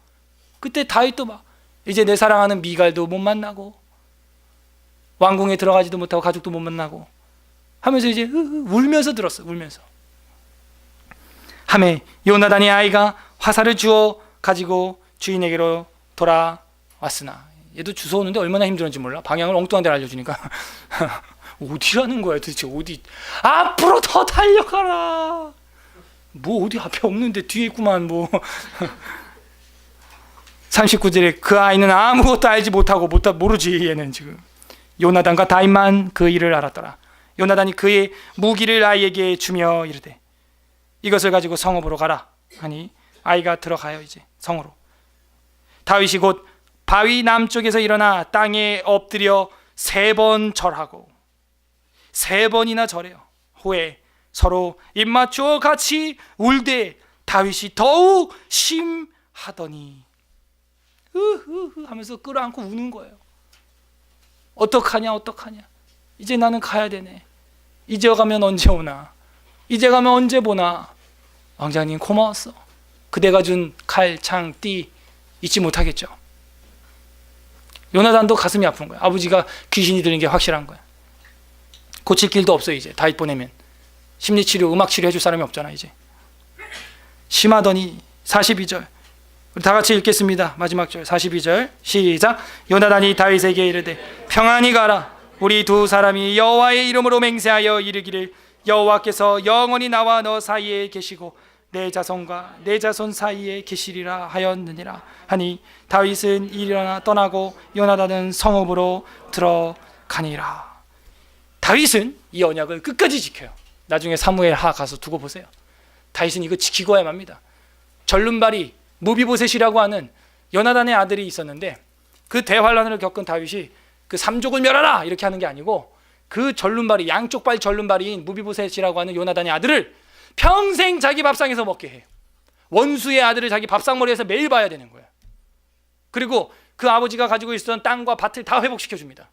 그때 다윗도 막 이제 내 사랑하는 미갈도 못 만나고 왕궁에 들어가지도 못하고 가족도 못 만나고 하면서 이제 울면서 들었어. 울면서 하매 요나단이 아이가 화살을 주워 가지고 주인에게로 돌아왔으나 얘도 주워오는데 얼마나 힘들었는지 몰라. 방향을 엉뚱한 데를 알려주니까 어디라는 거야 도대체. 어디. 앞으로 더 달려가라. 뭐 어디 앞에 없는데 뒤에 있구만 뭐. 39절에 그 아이는 아무것도 알지 못하고 모르지. 얘는 지금 요나단과 다윗만 그 일을 알았더라. 요나단이 그의 무기를 아이에게 주며 이르되 이것을 가지고 성읍으로 가라 하니 아이가 들어가요. 이제 성으로. 다윗이 곧 바위 남쪽에서 일어나 땅에 엎드려 3번 절하고 3번이나 절해요. 후에 서로 입맞추어 같이 울되 다윗이 더욱 심하더니 하면서 끌어안고 우는 거예요. 어떡하냐. 이제 나는 가야 되네. 이제 가면 언제 오나. 이제 가면 언제 보나. 왕자님 고마웠어. 그대가 준 칼, 창, 띠 잊지 못하겠죠. 요나단도 가슴이 아픈 거야. 아버지가 귀신이 들린 게 확실한 거야. 고칠 길도 없어. 이제 다윗 보내면 심리치료, 음악치료 해줄 사람이 없잖아. 이제 심하더니 42절 우리 다 같이 읽겠습니다. 마지막 절 42절 시작. 요나단이 다윗에게 이르되 평안히 가라. 우리 두 사람이 여호와의 이름으로 맹세하여 이르기를 여호와께서 영원히 나와 너 사이에 계시고 내 자손과 내 자손 사이에 계시리라 하였느니라 하니 다윗은 일어나 떠나고 요나단은 성읍으로 들어가니라. 다윗은 이 언약을 끝까지 지켜요. 나중에 사무엘 하 가서 두고 보세요. 다윗은 이거 지키고야 맙니다. 절름발이 무비보셋이라고 하는 요나단의 아들이 있었는데 그 대환란을 겪은 다윗이 그 삼족을 멸하라 이렇게 하는 게 아니고 그 절름발이 양쪽 발 절름발이인 무비보셋이라고 하는 요나단의 아들을 평생 자기 밥상에서 먹게 해요. 원수의 아들을 자기 밥상머리에서 매일 봐야 되는 거예요. 그리고 그 아버지가 가지고 있었던 땅과 밭을 다 회복시켜 줍니다.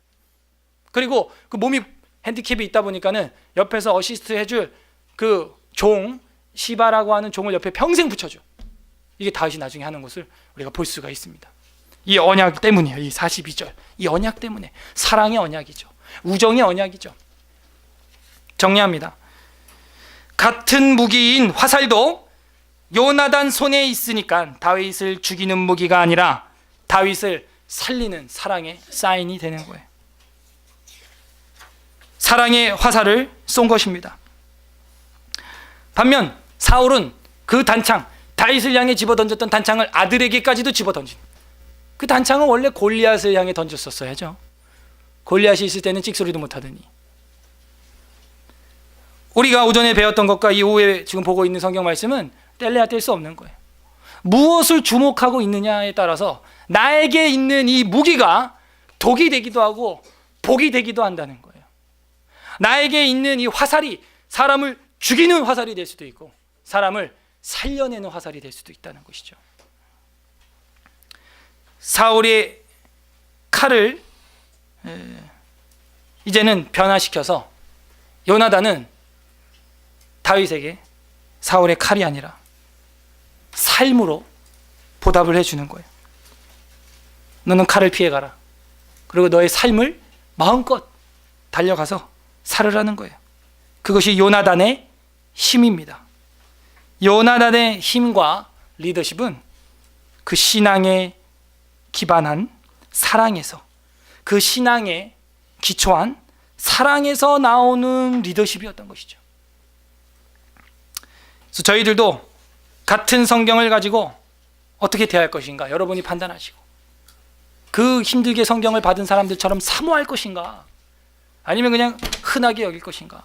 그리고 그 몸이 핸디캡이 있다 보니까는 옆에서 어시스트 해줄 그 종 시바라고 하는 종을 옆에 평생 붙여줘. 이게 다윗이 나중에 하는 것을 우리가 볼 수가 있습니다. 이 언약 때문이에요. 이 42절 이 언약 때문에. 사랑의 언약이죠. 우정의 언약이죠. 정리합니다. 같은 무기인 화살도 요나단 손에 있으니까 다윗을 죽이는 무기가 아니라 다윗을 살리는 사랑의 사인이 되는 거예요. 사랑의 화살을 쏜 것입니다. 반면 사울은 그 단창, 다윗을 향해 집어던졌던 단창을 아들에게까지도 집어던진, 그 단창은 원래 골리앗을 향해 던졌었어야죠. 골리앗이 있을 때는 찍소리도 못하더니. 우리가 오전에 배웠던 것과 이 오후에 지금 보고 있는 성경 말씀은 뗄래야 뗄 수 없는 거예요. 무엇을 주목하고 있느냐에 따라서 나에게 있는 이 무기가 독이 되기도 하고 복이 되기도 한다는 거예요. 나에게 있는 이 화살이 사람을 죽이는 화살이 될 수도 있고 사람을 살려내는 화살이 될 수도 있다는 것이죠. 사울의 칼을 이제는 변화시켜서 요나단은 다윗에게 사울의 칼이 아니라 삶으로 보답을 해주는 거예요. 너는 칼을 피해가라. 그리고 너의 삶을 마음껏 달려가서 살으라는 거예요. 그것이 요나단의 힘입니다. 요나단의 힘과 리더십은 그 신앙에 기반한 사랑에서, 그 신앙에 기초한 사랑에서 나오는 리더십이었던 것이죠. 그래서 저희들도 같은 성경을 가지고 어떻게 대할 것인가 여러분이 판단하시고, 그 힘들게 성경을 받은 사람들처럼 사모할 것인가 아니면 그냥 흔하게 여길 것인가,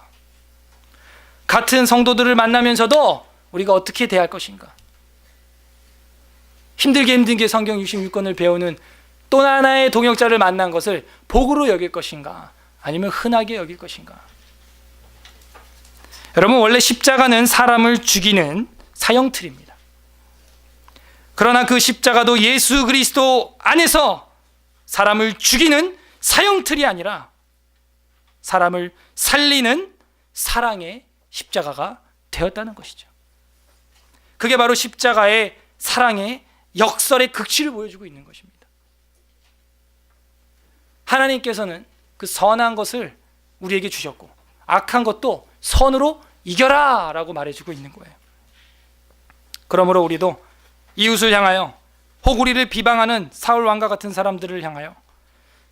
같은 성도들을 만나면서도 우리가 어떻게 대할 것인가, 힘들게 성경 66권을 배우는 또 하나의 동역자를 만난 것을 복으로 여길 것인가 아니면 흔하게 여길 것인가. 여러분, 원래 십자가는 사람을 죽이는 사형틀입니다. 그러나 그 십자가도 예수 그리스도 안에서 사람을 죽이는 사형틀이 아니라 사람을 살리는 사랑의 십자가가 되었다는 것이죠. 그게 바로 십자가의 사랑의 역설의 극치를 보여주고 있는 것입니다. 하나님께서는 그 선한 것을 우리에게 주셨고 악한 것도 선으로 이겨라 라고 말해주고 있는 거예요. 그러므로 우리도 이웃을 향하여, 혹 우리를 비방하는 사울 왕과 같은 사람들을 향하여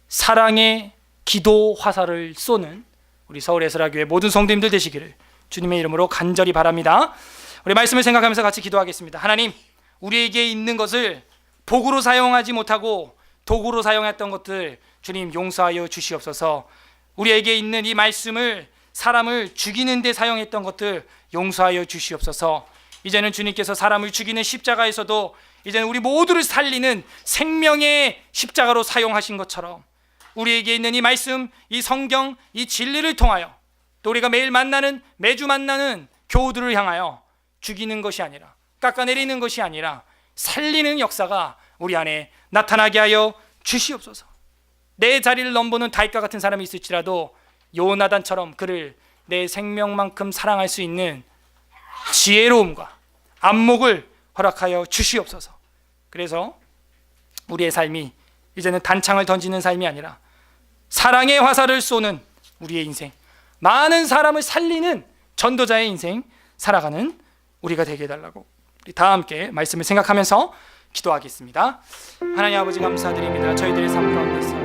사랑의 기도 화살을 쏘는 우리 서울 에스라교회 모든 성도님들 되시기를 주님의 이름으로 간절히 바랍니다. 우리 말씀을 생각하면서 같이 기도하겠습니다. 하나님, 우리에게 있는 것을 복으로 사용하지 못하고 도구로 사용했던 것들 주님 용서하여 주시옵소서. 우리에게 있는 이 말씀을 사람을 죽이는 데 사용했던 것들 용서하여 주시옵소서. 이제는 주님께서 사람을 죽이는 십자가에서도 이제는 우리 모두를 살리는 생명의 십자가로 사용하신 것처럼 우리에게 있는 이 말씀, 이 성경, 이 진리를 통하여 또 우리가 매주 만나는 교우들을 향하여 죽이는 것이 아니라, 깎아내리는 것이 아니라 살리는 역사가 우리 안에 나타나게 하여 주시옵소서. 내 자리를 넘보는 다윗과 같은 사람이 있을지라도 요나단처럼 그를 내 생명만큼 사랑할 수 있는 지혜로움과 안목을 허락하여 주시옵소서. 그래서 우리의 삶이 이제는 단창을 던지는 삶이 아니라 사랑의 화살을 쏘는 우리의 인생, 많은 사람을 살리는 전도자의 인생 살아가는 우리가 되게 해달라고 우리 다 함께 말씀을 생각하면서 기도하겠습니다. 하나님 아버지 감사드립니다. 저희들의 삶 가운데서